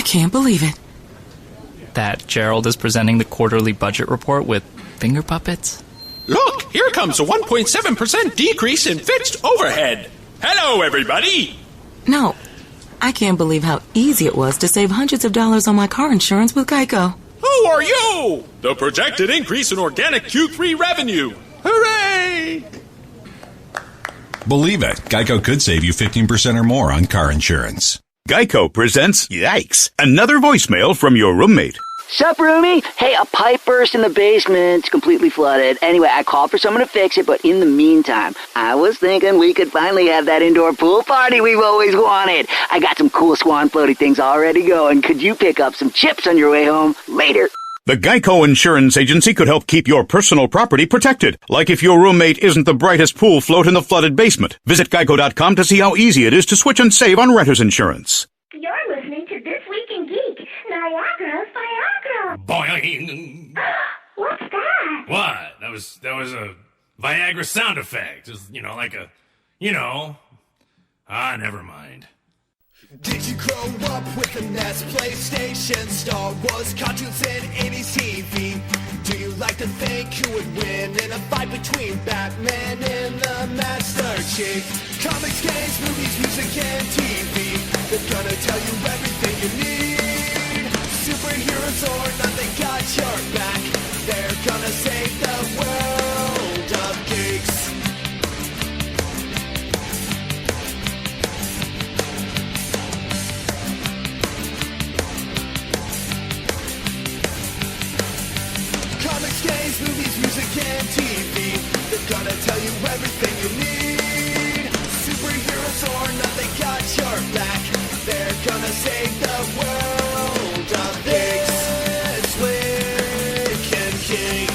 can't believe it. That Gerald is presenting the quarterly budget report with finger puppets? Look, here comes a 1.7% decrease in fixed overhead. Hello, everybody. No, I can't believe how easy it was to save hundreds of dollars on my car insurance with Geico. Who are you? The projected increase in organic Q3 revenue. Hooray! Believe it, Geico could save you 15% or more on car insurance. Geico presents Yikes, another voicemail from your roommate. Sup, roomie? Hey, a pipe burst in the basement. It's completely flooded. Anyway, I called for someone to fix it, but in the meantime, I was thinking we could finally have that indoor pool party we've always wanted. I got some cool swan floaty things already going. Could you pick up some chips on your way home? Later. The Geico Insurance Agency could help keep your personal property protected, like if your roommate isn't the brightest pool float in the flooded basement. Visit geico.com to see how easy it is to switch and save on renter's insurance. You're listening to This Week in Geek, Niagara's Viagra. Boing. What's that? What? That was a Viagra sound effect. Just, like a, never mind. Did you grow up with a NES, PlayStation, Star Wars, cartoons, and 80s TV? Do you like to think who would win in a fight between Batman and the Master Chief? Comics, games, movies, music, and TV. They're gonna tell you everything you need. Superheroes or not, they got your back. They're gonna save the world of geeks. Comics, games, movies, music, and TV. They're gonna tell you everything you need. Superheroes or not, they got your back. They're gonna save the world of geeks. This Week in Geek.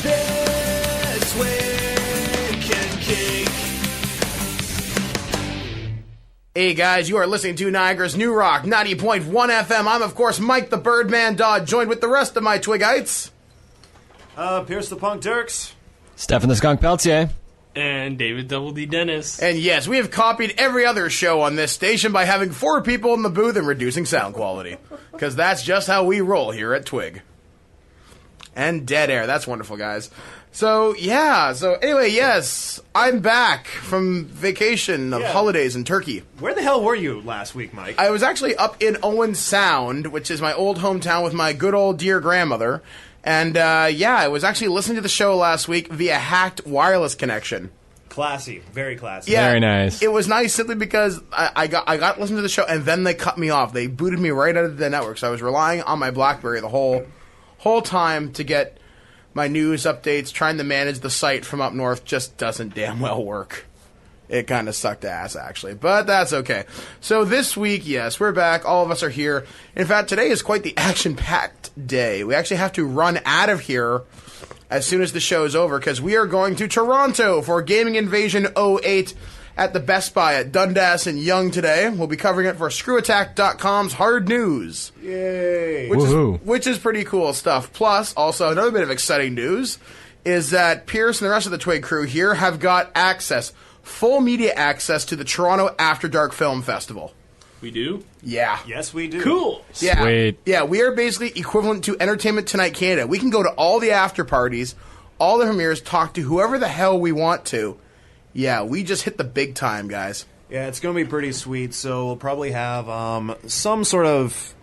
This Week in Geek. Hey guys, you are listening to Niagara's New Rock 90.1 FM. I'm, of course, Mike the Birdman Dodd, joined with the rest of my Twigites. Pierce the Punk Dirks. Stefan the Skunk Peltier. And David Double D Dennis. And yes, we have copied every other show on this station by having 4 people in the booth and reducing sound quality. Because that's just how we roll here at Twig. And dead air. That's wonderful, guys. So anyway, yes, I'm back from vacation of holidays in Turkey. Where the hell were you last week, Mike? I was actually up in Owen Sound, which is my old hometown, with my good old dear grandmother. And, I was actually listening to the show last week via hacked wireless connection. Classy. Very classy. Yeah, very nice. It was nice simply because I got to listen to the show, and then they cut me off. They booted me right out of the network, so I was relying on my BlackBerry the whole time to get my news updates. Trying to manage the site from up north just doesn't damn well work. It kind of sucked ass, actually. But that's okay. So this week, yes, we're back. All of us are here. In fact, today is quite the action-packed day. We actually have to run out of here as soon as the show is over, because we are going to Toronto for Gaming Invasion 08 at the Best Buy at Dundas and Yonge today. We'll be covering it for ScrewAttack.com's Hard News. Yay! Which is pretty cool stuff. Plus, also, another bit of exciting news is that Pierce and the rest of the Twig crew here have got full media access to the Toronto After Dark Film Festival. We do? Yeah. Yes, we do. Cool. Yeah. Sweet. Yeah, we are basically equivalent to Entertainment Tonight Canada. We can go to all the after parties, all the premieres, talk to whoever the hell we want to. Yeah, we just hit the big time, guys. Yeah, it's going to be pretty sweet, so we'll probably have some sort of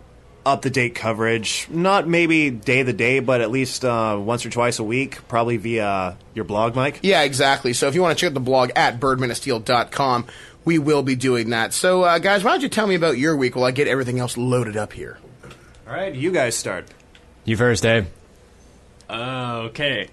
up-to-date coverage. Not maybe day-to-day, but at least once or twice a week, probably via your blog, Mike. Yeah, exactly. So if you want to check out the blog at birdmanofsteel.com, we will be doing that. So, guys, why don't you tell me about your week while I get everything else loaded up here? All right, you guys start. You first, Dave. Okay.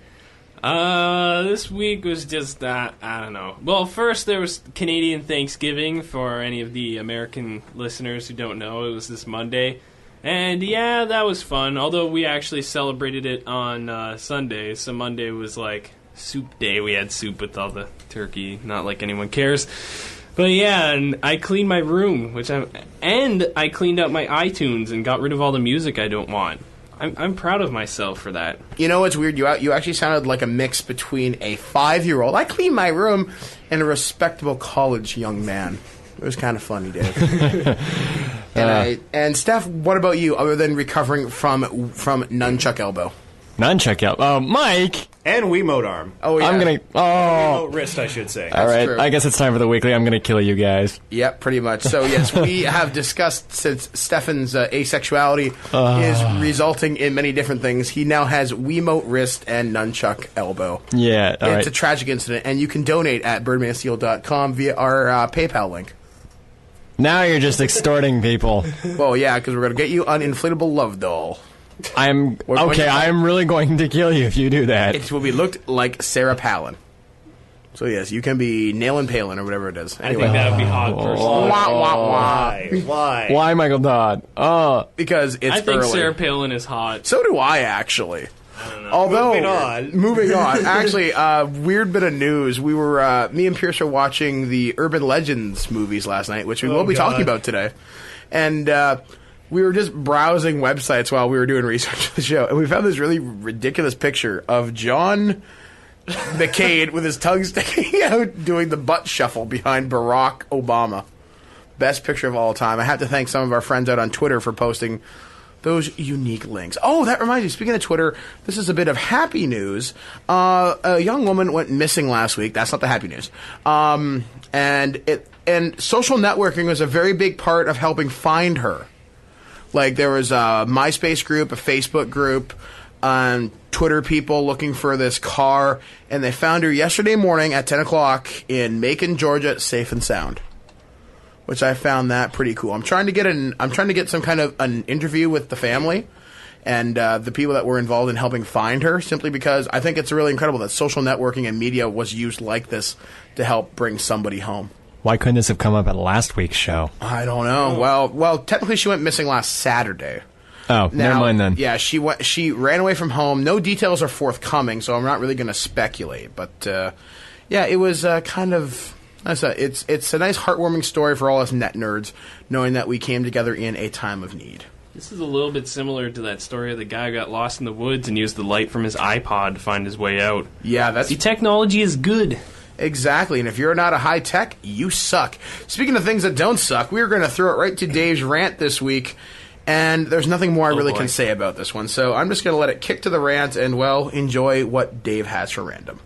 This week was just that, I don't know. Well, first there was Canadian Thanksgiving for any of the American listeners who don't know. It was this Monday. And yeah, that was fun, although we actually celebrated it on Sunday. So Monday was like soup day. We had soup with all the turkey, not like anyone cares. But yeah, and I cleaned my room, and I cleaned out my iTunes and got rid of all the music I don't want. I'm proud of myself for that. You know what's weird? You actually sounded like a mix between a 5-year-old, I clean my room, and a respectable college young man. It was kind of funny, Dave. And Steph, what about you, other than recovering from nunchuck elbow? Nunchuck elbow. Mike! And Wiimote arm. Oh, yeah. I'm gonna... Wiimote wrist, I should say. All right, true. I guess it's time for the weekly. I'm gonna kill you guys. Yep, pretty much. So, yes, we have discussed since Stefan's asexuality is resulting in many different things. He now has Wiimote wrist and nunchuck elbow. Yeah, all right. It's a tragic incident, and you can donate at birdmansteel.com via our PayPal link. Now you're just extorting people. Well, yeah, because we're going to get you an inflatable love doll. I'm really going to kill you if you do that. It will be looked like Sarah Palin. So yes, you can be Nailing Palin or whatever it is. Anyway. I think that would be hot personally. Why Michael Dodd? Because it's I think early. Sarah Palin is hot. So do I, actually. I don't know. Although, moving on. Actually, weird bit of news. We were, me and Pierce are watching the Urban Legends movies last night, which we will be talking about today. And, we were just browsing websites while we were doing research for the show, and we found this really ridiculous picture of John McCain with his tongue sticking out doing the butt shuffle behind Barack Obama. Best picture of all time. I have to thank some of our friends out on Twitter for posting those unique links. Oh, that reminds me, speaking of Twitter, this is a bit of happy news. A young woman went missing last week. That's not the happy news. And social networking was a very big part of helping find her. Like, there was a MySpace group, a Facebook group, Twitter people looking for this car, and they found her yesterday morning at 10 o'clock in Macon, Georgia, safe and sound. Which I found that pretty cool. I'm trying to get some kind of an interview with the family and the people that were involved in helping find her, simply because I think it's really incredible that social networking and media was used like this to help bring somebody home. Why couldn't this have come up at last week's show? I don't know. Well, technically she went missing last Saturday. Oh, never mind then. Yeah, she ran away from home. No details are forthcoming, so I'm not really going to speculate. But yeah, it was kind of it's a nice heartwarming story for all us net nerds, knowing that we came together in a time of need. This is a little bit similar to that story of the guy who got lost in the woods and used the light from his iPod to find his way out. Yeah, the technology is good. Exactly, and if you're not a high tech, you suck. Speaking of things that don't suck, we're going to throw it right to Dave's rant this week, and there's nothing more I really can say about this one, so I'm just going to let it kick to the rant and, well, enjoy what Dave has for random.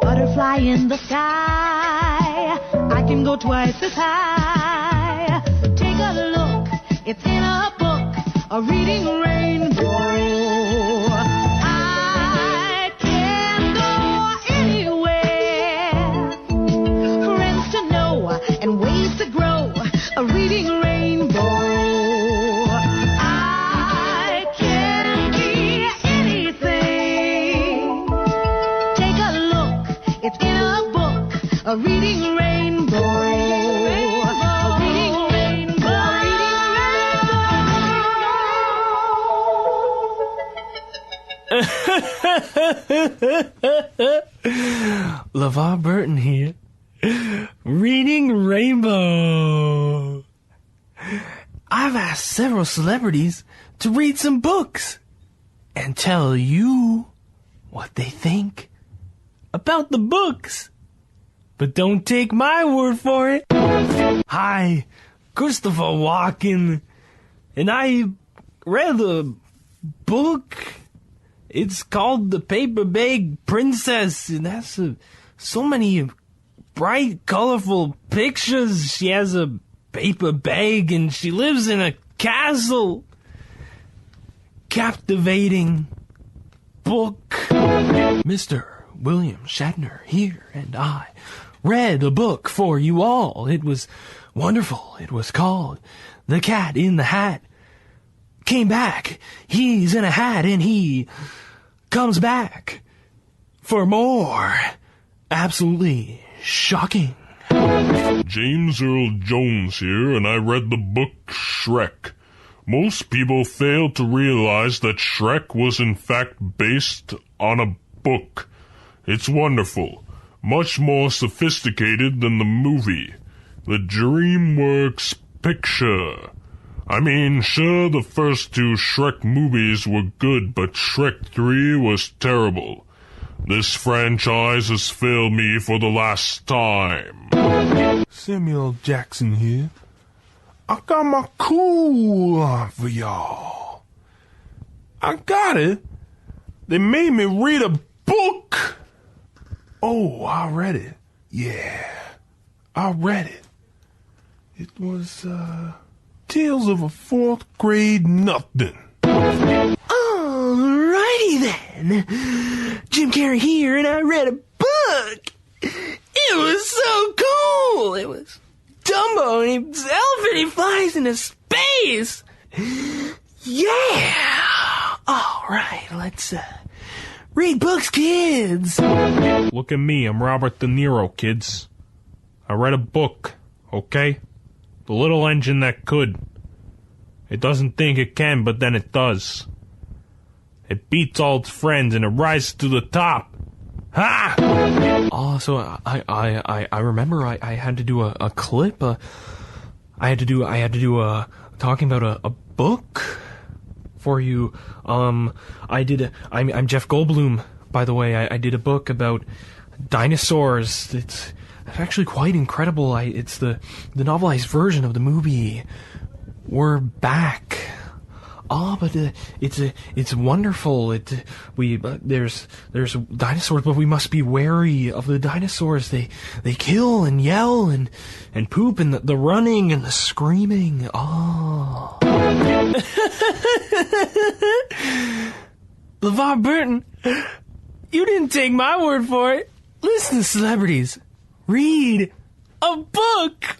Butterfly in the sky, I can go twice as high. Take a look, it's in a book, a reading rainbow. And ways to grow a reading rainbow. I can be anything. Take a look, it's in a book, a reading rainbow. A reading rainbow. LeVar Burton here. Reading Rainbow. I've asked several celebrities to read some books and tell you what they think about the books. But don't take my word for it. Hi, Christopher Walken, and I read a book. It's called The Paper Bag Princess, and that's so many bright, colorful pictures. She has a paper bag and she lives in a castle. Captivating book. Mr. William Shatner here, and I read a book for you all. It was wonderful. It was called The Cat in the Hat Came Back. He's in a hat and he comes back for more. Absolutely shocking. James Earl Jones here, and I read the book Shrek. Most people fail to realize that Shrek was in fact based on a book. It's wonderful. Much more sophisticated than the movie. The DreamWorks picture. I mean, sure, the first two Shrek movies were good, but Shrek 3 was terrible. This franchise has failed me for the last time. Samuel Jackson here. I got my cool on for y'all. I got it. They made me read a book. Oh, I read it. Yeah, I read it. It was, Tales of a Fourth Grade Nothing. Alrighty then. Jim Carrey here, and I read a book. It was so cool. It was Dumbo, and he's an elephant, he flies into space. Yeah. Alright, let's, read books, kids. Look at me, I'm Robert De Niro, kids. I read a book, okay? The little engine that could. It doesn't think it can, but then it does. It beats all its friends and it rises to the top. Ha! Oh, so I remember I had to do a clip. I had to do talking about a book for you. I'm Jeff Goldblum, by the way. I did a book about dinosaurs. It's actually quite incredible. It's the novelized version of the movie. We're back. Oh, but it's wonderful. There's dinosaurs, but we must be wary of the dinosaurs. They kill and yell and poop, and the running and the screaming. Oh. LeVar Burton, you didn't take my word for it. Listen to celebrities. Read a book.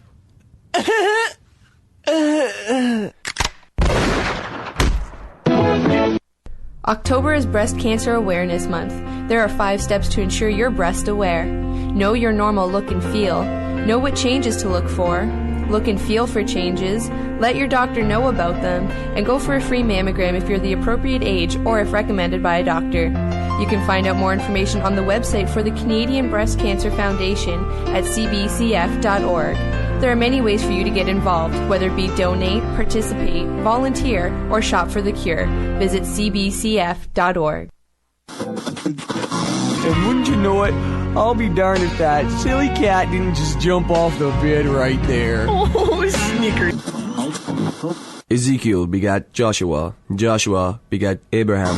October is Breast Cancer Awareness Month. There are 5 steps to ensure you're breast aware. Know your normal look and feel. Know what changes to look for. Look and feel for changes. Let your doctor know about them. And go for a free mammogram if you're the appropriate age or if recommended by a doctor. You can find out more information on the website for the Canadian Breast Cancer Foundation at cbcf.org. There are many ways for you to get involved, whether it be donate, participate, volunteer, or shop for the cure. Visit cbcf.org. And wouldn't you know it, I'll be darned if that silly cat didn't just jump off the bed right there. Oh, snicker. Ezekiel begat Joshua. Joshua begat Abraham.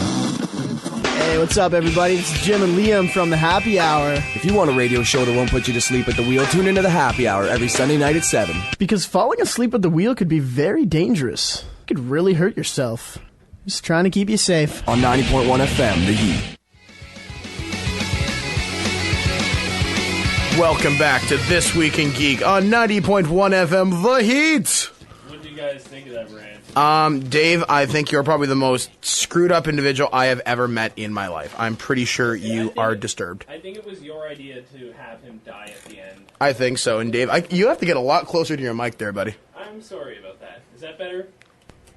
Hey, what's up, everybody? This is Jim and Liam from The Happy Hour. If you want a radio show that won't put you to sleep at the wheel, tune into The Happy Hour every Sunday night at 7. Because falling asleep at the wheel could be very dangerous. You could really hurt yourself. Just trying to keep you safe. On 90.1 FM, The Heat. Welcome back to This Week in Geek on 90.1 FM, The Heat. What do you guys think of that rant? Dave, I think you're probably the most screwed up individual I have ever met in my life. I'm pretty sure you are disturbed. I think it was your idea to have him die at the end. I think so. And Dave, you have to get a lot closer to your mic there, buddy. I'm sorry about that. Is that better?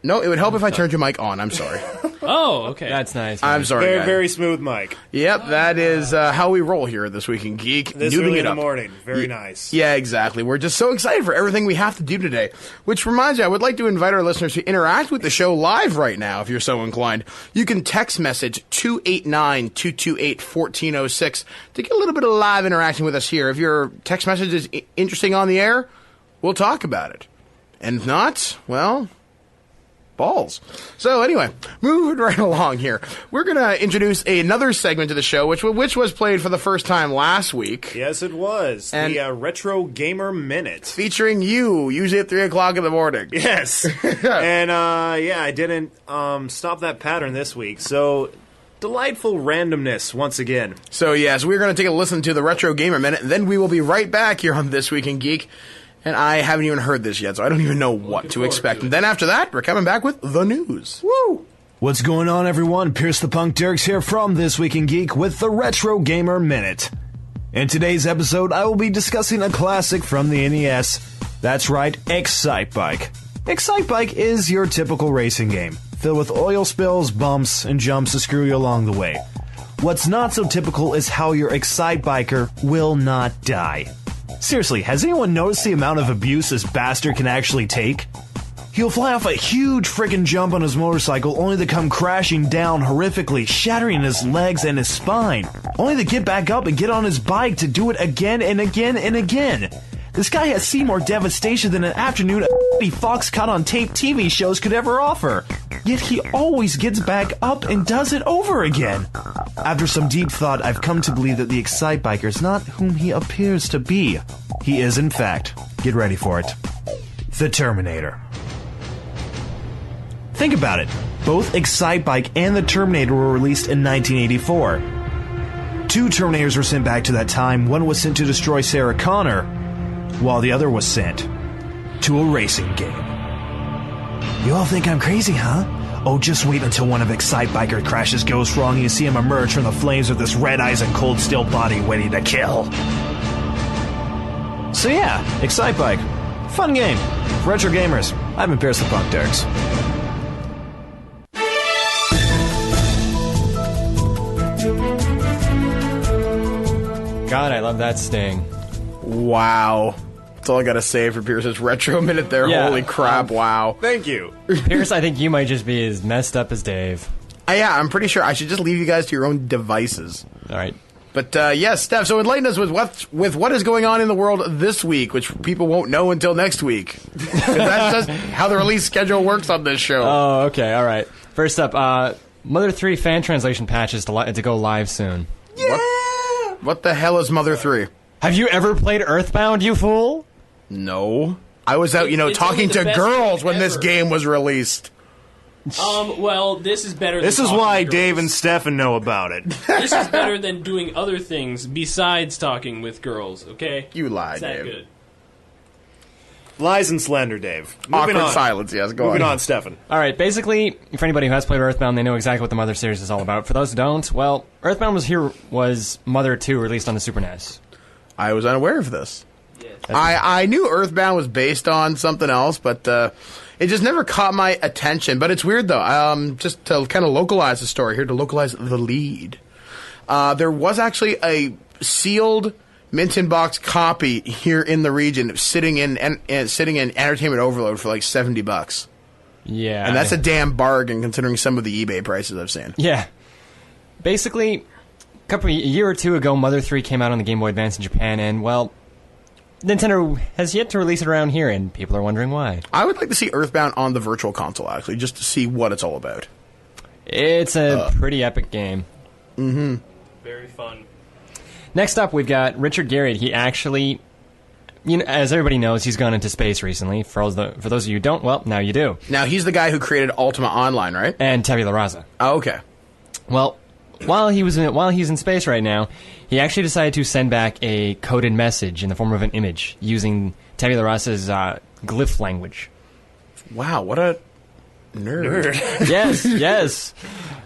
No, it would help if I turned your mic on. I'm sorry. Oh, okay. That's nice. I'm sorry, Very, guys. very smooth mic. Yep, that is how we roll here at This Week in Geek. This Noobing early it in the up. morning. Very nice. Yeah, exactly. We're just so excited for everything we have to do today. Which reminds me, I would like to invite our listeners to interact with the show live right now, if you're so inclined. You can text message 289-228-1406 to get a little bit of live interaction with us here. If your text message is interesting on the air, we'll talk about it. And if not, well, balls. So anyway, moving right along here, we're going to introduce another segment to the show, which was played for the first time last week. Yes, it was. And the Retro Gamer Minute. Featuring you, usually at 3 o'clock in the morning. Yes. And, I didn't stop that pattern this week, so delightful randomness once again. So, yes, we're going to take a listen to the Retro Gamer Minute, and then we will be right back here on This Week in Geek. And I haven't even heard this yet, so I don't even know what to expect. And then after that, we're coming back with the news. Woo! What's going on, everyone? Pierce the Punk Dirks here from This Week in Geek with the Retro Gamer Minute. In today's episode, I will be discussing a classic from the NES. That's right, Excitebike. Excitebike is your typical racing game, filled with oil spills, bumps, and jumps to screw you along the way. What's not so typical is how your Excitebiker will not die. Seriously, has anyone noticed the amount of abuse this bastard can actually take? He'll fly off a huge friggin' jump on his motorcycle only to come crashing down horrifically, shattering his legs and his spine, only to get back up and get on his bike to do it again and again and again. This guy has seen more devastation than an afternoon of Fox caught on tape TV shows could ever offer. Yet he always gets back up and does it over again. After some deep thought, I've come to believe that the Excite Biker is not whom he appears to be. He is, in fact, get ready for it, the Terminator. Think about it. Both Excite Bike and the Terminator were released in 1984. 2 Terminators were sent back to that time. One was sent to destroy Sarah Connor, while the other was sent to a racing game. You all think I'm crazy, huh? Oh, just wait until one of Excite Biker crashes goes wrong and you see him emerge from the flames with this red eyes and cold steel body waiting to kill. So yeah, Excite Bike. Fun game. For retro gamers, I've been Pierce the Punk Dirks. God, I love that sting. Wow. That's all I gotta say for Pierce's retro minute there. Yeah, Holy crap, wow. Thank you. Pierce, I think you might just be as messed up as Dave. Yeah, I'm pretty sure I should just leave you guys to your own devices. All right. But yes, Steph, so enlighten us with what is going on in the world this week, which people won't know until next week. 'Cause that's just how the release schedule works on this show. Oh, okay, all right. First up, Mother 3 fan translation patches to go live soon. Yeah! What the hell is Mother 3? Have you ever played Earthbound, you fool? No. I was out, It's talking only the to best girls game when this ever. game was released. Well, this is better This than is talking why to Dave girls. and Stefan know about it. This is better than doing other things besides talking with girls, okay? You lie, It's that Dave. good. Lies and slander, Dave. Moving Awkward on. silence, yes, go Moving on. on, Stefan. All right, basically, for anybody who has played Earthbound, they know exactly what the Mother series is all about. For those who don't, well, Earthbound was Mother 2 released on the Super NES. I was unaware of this. I knew Earthbound was based on something else, but it just never caught my attention. But it's weird, though. Just to kind of localize the story here, to localize the lead. There was actually a sealed mint-in-box copy here in the region sitting in Entertainment Overload for like $70. Yeah. And that's a damn bargain considering some of the eBay prices I've seen. Yeah. Basically, a year or two ago, Mother 3 came out on the Game Boy Advance in Japan, and, well, Nintendo has yet to release it around here, and people are wondering why. I would like to see Earthbound on the Virtual Console, actually, just to see what it's all about. It's a pretty epic game. Mm-hmm. Very fun. Next up, we've got Richard Garriott. He actually, as everybody knows, he's gone into space recently. For those of you who don't, well, now you do. Now, he's the guy who created Ultima Online, right? And Tabula Rasa. Oh, okay. Well, while he's in space right now, he actually decided to send back a coded message in the form of an image using Tabula Rasa's glyph language. Wow, what a nerd. Yes.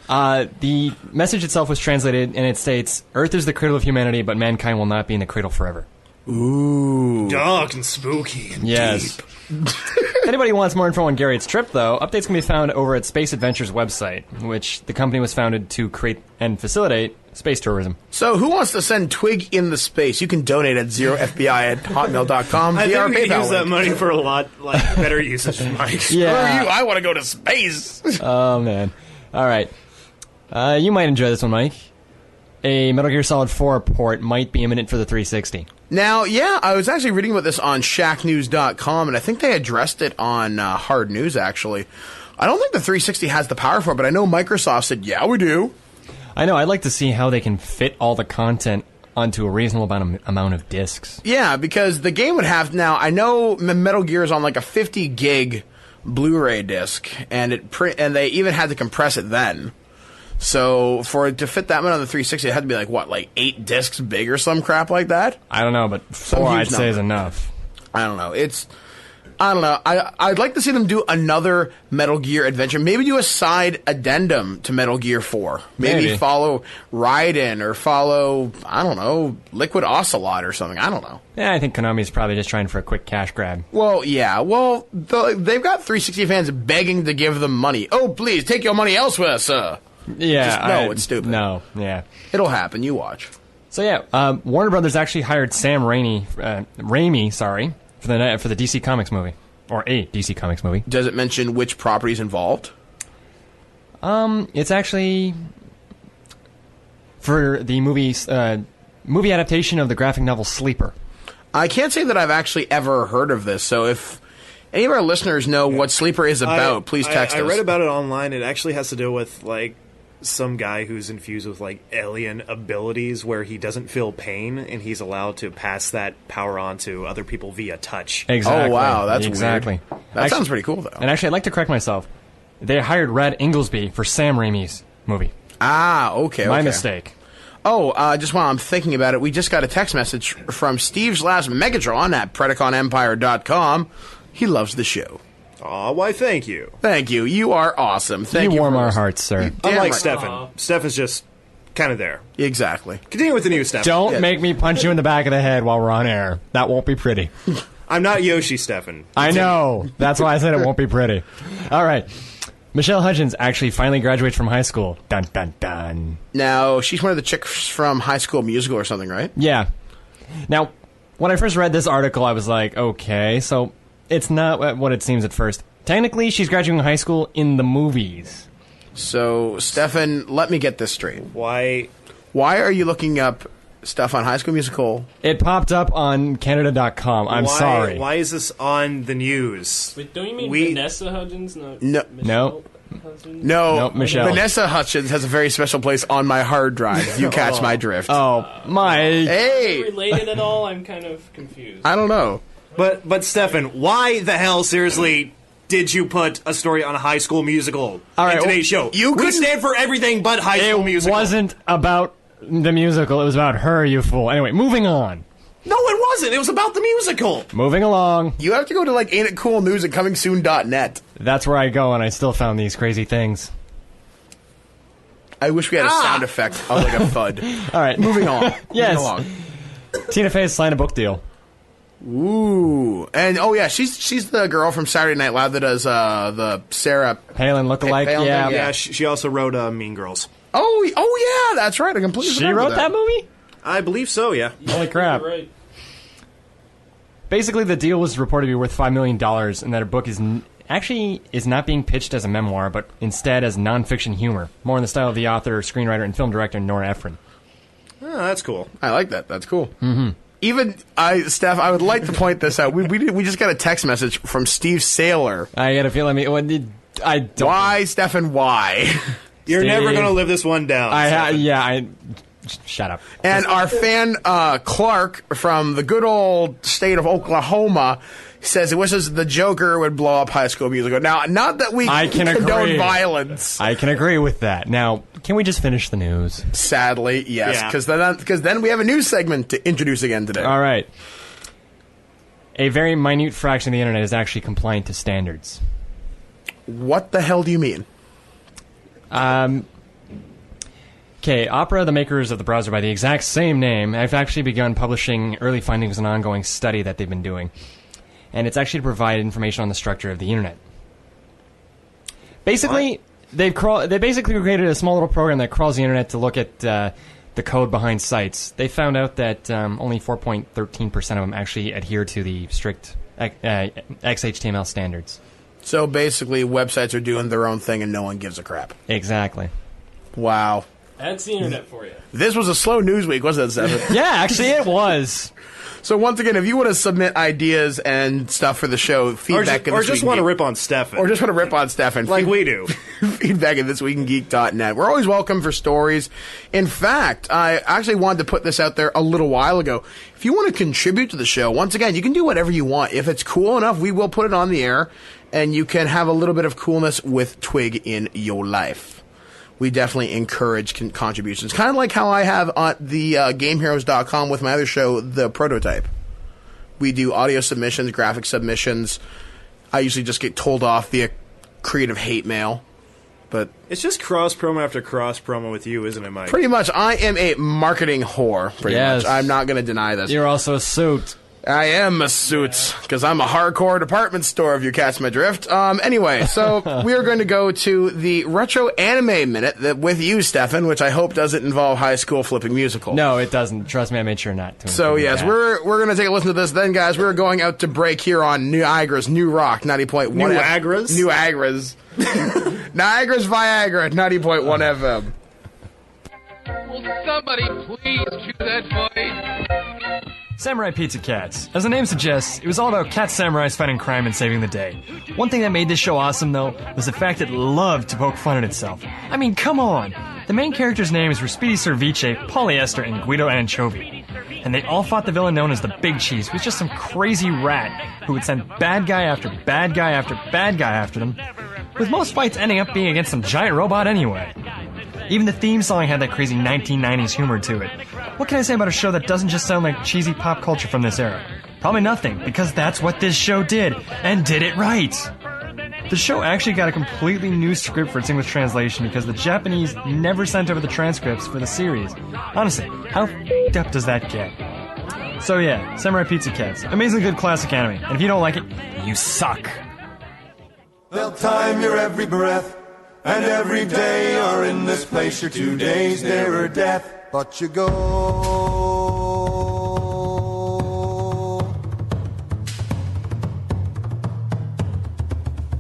The message itself was translated, and it states, "Earth is the cradle of humanity, but mankind will not be in the cradle forever." Ooh. Dark and spooky and Yes. deep. If anybody wants more info on Garriott's trip, though, updates can be found over at Space Adventures website, which the company was founded to create and facilitate space tourism. So, who wants to send TWIG in the space? You can donate at 0fbi@hotmail.com. I via our think we could PayPal use that link. money for a lot better usage, Mike. Yeah. Screw you, I want to go to space. Oh, man. All right. You might enjoy this one, Mike. A Metal Gear Solid 4 port might be imminent for the 360. Now, yeah, I was actually reading about this on shacknews.com, and I think they addressed it on Hard News, actually. I don't think the 360 has the power for it, but I know Microsoft said, yeah, we do. I know. I'd like to see how they can fit all the content onto a reasonable amount of discs. Yeah, because the game would have, now, I know Metal Gear is on like a 50 gig Blu-ray disc, and they even had to compress it then. So, for it to fit that much on the 360, it had to be like 8 discs big or some crap like that? I don't know, but 4 I'd say is enough. I don't know. I don't know. I'd like to see them do another Metal Gear adventure. Maybe do a side addendum to Metal Gear 4. Maybe follow Raiden or follow, I don't know, Liquid Ocelot or something. I don't know. Yeah, I think Konami's probably just trying for a quick cash grab. Well, yeah. Well, they've got 360 fans begging to give them money. Oh, please, take your money elsewhere, sir. Yeah. It's stupid. No, yeah. It'll happen. You watch. So, yeah, Warner Brothers actually hired Sam Raimi, for the DC Comics movie. or a DC Comics movie. Does it mention which property's involved? It's actually for the movie adaptation of the graphic novel Sleeper. I can't say that I've actually ever heard of this, so if any of our listeners know what Sleeper is about, please text us. I read about it online. It actually has to do with, like, some guy who's infused with, like, alien abilities where he doesn't feel pain, and he's allowed to pass that power on to other people via touch. Exactly. Oh, wow, that's exactly. weird. That sounds pretty cool, though. And actually, I'd like to correct myself. They hired Red Inglesby for Sam Raimi's movie. Ah, okay. My mistake. Oh, just while I'm thinking about it, we just got a text message from Steve's Last Megatron at PredaconEmpire.com. He loves the show. Aw, why thank you. Thank you. You are awesome. Thank you. You warm our hearts, sir. Unlike Stefan. Stefan's just kind of there. Exactly. Continue with the news, Stefan. Don't make me punch you in the back of the head while we're on air. That won't be pretty. I'm not Yoshi, Stefan. I know. That's why I said it won't be pretty. All right. Michelle Hudgens actually finally graduates from high school. Dun, dun, dun. Now, she's one of the chicks from High School Musical or something, right? Yeah. Now, when I first read this article, I was like, okay, so it's not what it seems at first. Technically, she's graduating high school in the movies. So, Stefan, let me get this straight. Why are you looking up stuff on High School Musical? It popped up on Canada.com. I'm sorry. Why is this on the news? Wait, don't you mean Vanessa Hudgens? No. No. No, Michelle. Vanessa Hutchins has a very special place on my hard drive. You catch my drift. Oh, Mike. Hey! Related at all? I'm kind of confused. I don't know. But Stefan, why the hell, seriously, did you put a story on a High School Musical in today's show? We stand for everything but High School Musical. It wasn't about the musical. It was about her, you fool. Anyway, moving on. No, it wasn't. It was about the musical. Moving along. You have to go to, like, Ain't It Cool News at ComingSoon.net. That's where I go, and I still found these crazy things. I wish we had a sound effect of, like, a thud. All right. Moving on. Yes. Moving along. Tina Fey signed a book deal. Ooh. And, oh, yeah, she's the girl from Saturday Night Live that does the Sarah Palin lookalike. Yeah, she also wrote Mean Girls. Oh, yeah, that's right. I completely She forgot wrote about that movie? I believe so, yeah. Holy crap. You're right. Basically, the deal was reported to be worth $5 million, and that her book is not being pitched as a memoir, but instead as nonfiction humor, more in the style of the author, screenwriter, and film director Nora Ephron. Oh, that's cool. I like that. That's cool. Mm-hmm. Even Steph, I would like to point this out. We just got a text message from Steve Saylor. I got a feeling. I don't. Why, Stefan? Why? You're never going to live this one down. Shut up. And our fan Clark from the good old state of Oklahoma says he wishes the Joker would blow up High School Musical. Now, not that we condone violence. I can agree with that. Now, can we just finish the news? Sadly, yes, because then we have a news segment to introduce again today. All right. A very minute fraction of the internet is actually compliant to standards. What the hell do you mean? Okay, Opera, the makers of the browser by the exact same name, have actually begun publishing early findings of an ongoing study that they've been doing. And it's actually to provide information on the structure of the internet. Basically, they basically created a small little program that crawls the internet to look at the code behind sites. They found out that only 4.13% of them actually adhere to the strict XHTML standards. So basically, websites are doing their own thing and no one gives a crap. Exactly. Wow. That's the internet for you. This was a slow news week, wasn't it, Stephen? Yeah, actually it was. So once again, if you want to submit ideas and stuff for the show, feedback or just want to rip on Stefan. Or just want to rip on Stefan. Like we do. Feedback at ThisWeekInGeek.net. We're always welcome for stories. In fact, I actually wanted to put this out there a little while ago. If you want to contribute to the show, once again, you can do whatever you want. If it's cool enough, we will put it on the air, and you can have a little bit of coolness with Twig in your life. We definitely encourage contributions. Kind of like how I have on the GameHeroes.com with my other show, The Prototype. We do audio submissions, graphic submissions. I usually just get told off via creative hate mail. But it's just cross promo after cross promo with you, isn't it, Mike? Pretty much. I am a marketing whore, pretty Yes. much. I'm not going to deny this. You're also a suit. I am a suit, because I'm a hardcore department store, if you catch my drift. Anyway, so we are going to go to the Retro Anime Minute with you, Stefan, which I hope doesn't involve High School Flipping Musical. No, it doesn't. Trust me, I made sure not to. So, yes, we're going to take a listen to this. Then, guys, we're going out to break here on Niagara's New Rock, 90.1 Niagara's? Niagara's. Niagara's Viagra, 90.1 FM. Will somebody please cue that fight? Samurai Pizza Cats. As the name suggests, it was all about cat samurais fighting crime and saving the day. One thing that made this show awesome, though, was the fact it loved to poke fun at itself. I mean, come on! The main characters' names were Speedy Cerviche, Polyester, and Guido Anchovy. And they all fought the villain known as the Big Cheese, who was just some crazy rat who would send bad guy after bad guy after bad guy after them, with most fights ending up being against some giant robot anyway. Even the theme song had that crazy 1990s humor to it. What can I say about a show that doesn't just sound like cheesy pop culture from this era? Probably nothing, because that's what this show did, and did it right! The show actually got a completely new script for its English translation because the Japanese never sent over the transcripts for the series. Honestly, how f***ed up does that get? So yeah, Samurai Pizza Cats. Amazingly good classic anime, and if you don't like it, you suck! They'll time your every breath, and every day you're in this place, you're 2 days nearer death. But you go.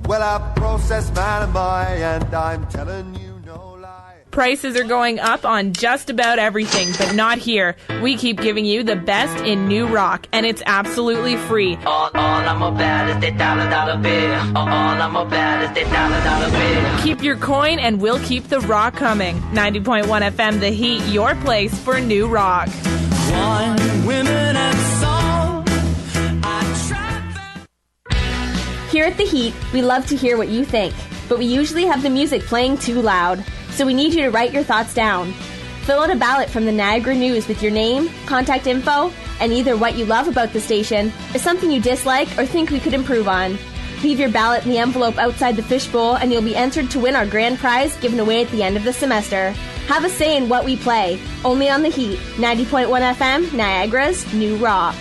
Well, I process man am I, and I'm telling you no lie. Prices are going up on just about everything, but not here. We keep giving you the best in new rock, and it's absolutely free. All I'm about is that dollar bill. All I'm about is that dollar bill. Keep your coin, and we'll keep the rock coming. 90.1 FM, The Heat, your place for new rock. One women and song. Here at The Heat, we love to hear what you think, but we usually have the music playing too loud. So we need you to write your thoughts down. Fill out a ballot from the Niagara News with your name, contact info, and either what you love about the station, or something you dislike or think we could improve on. Leave your ballot in the envelope outside the fishbowl, and you'll be entered to win our grand prize given away at the end of the semester. Have a say in what we play. Only on The Heat, 90.1 FM, Niagara's New Rock.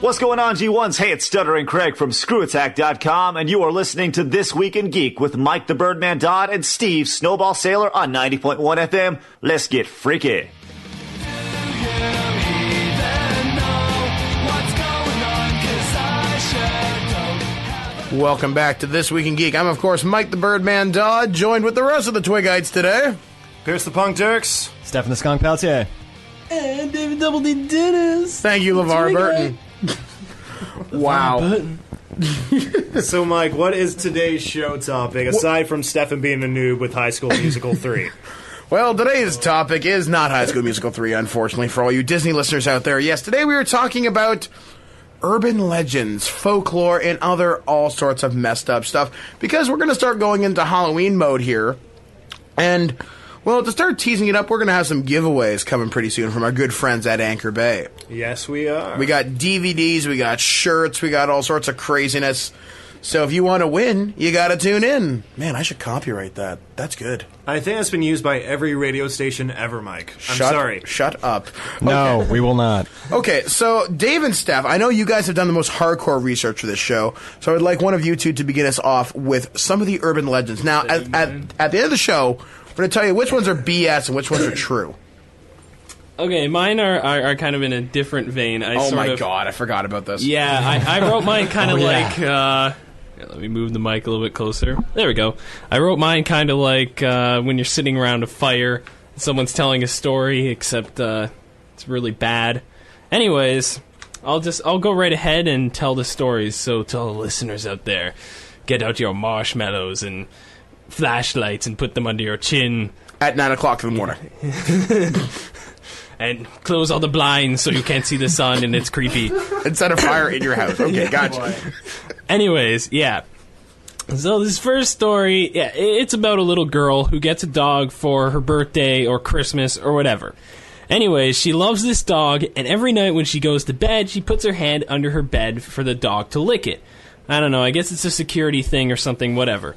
What's going on, G1s? Hey, it's Stuttering Craig from ScrewAttack.com, and you are listening to This Week in Geek with Mike the Birdman Dodd and Steve Snowball Sailor on 90.1 FM. Let's get freaky. Welcome back to This Week in Geek. I'm, of course, Mike the Birdman Dodd, joined with the rest of the Twigites today. Pierce the Punk Dirks. Stefan the Skunk Peltier. And David Double D Dennis. Thank you, LeVar Burton. Wow. So, Mike, what is today's show topic, aside from Stefan being a noob with High School Musical 3? Well, today's topic is not High School Musical 3, unfortunately, for all you Disney listeners out there. Yes, today we are talking about urban legends, folklore, and other all sorts of messed up stuff, because we're going to start going into Halloween mode here. And, well, to start teasing it up, we're going to have some giveaways coming pretty soon from our good friends at Anchor Bay. Yes, we are. We got DVDs, we got shirts, we got all sorts of craziness. So if you want to win, you got to tune in. Man, I should copyright that. That's good. I think that's been used by every radio station ever, Mike. I'm sorry. Shut up. No, Okay. we will not. Okay, so Dave and Steph, I know you guys have done the most hardcore research for this show, so I'd like one of you two to begin us off with some of the urban legends. Now, at the end of the show, we're going to tell you which ones are BS and which ones are true. Okay, mine are kind of in a different vein. Oh my god, I forgot about this. Yeah, I wrote mine kind of let me move the mic a little bit closer. There we go. I wrote mine kind of like when you're sitting around a fire, someone's telling a story, except it's really bad. Anyways, I'll go right ahead and tell the stories. So to all the listeners out there, get out your marshmallows and flashlights and put them under your chin at 9 o'clock in the morning. And close all the blinds so you can't see the sun and it's creepy. And set a fire in your house. Okay, gotcha. Anyways, yeah. So this first story, yeah, it's about a little girl who gets a dog for her birthday or Christmas or whatever. Anyways, she loves this dog, and every night when she goes to bed, she puts her hand under her bed for the dog to lick it. I don't know, I guess it's a security thing or something, whatever.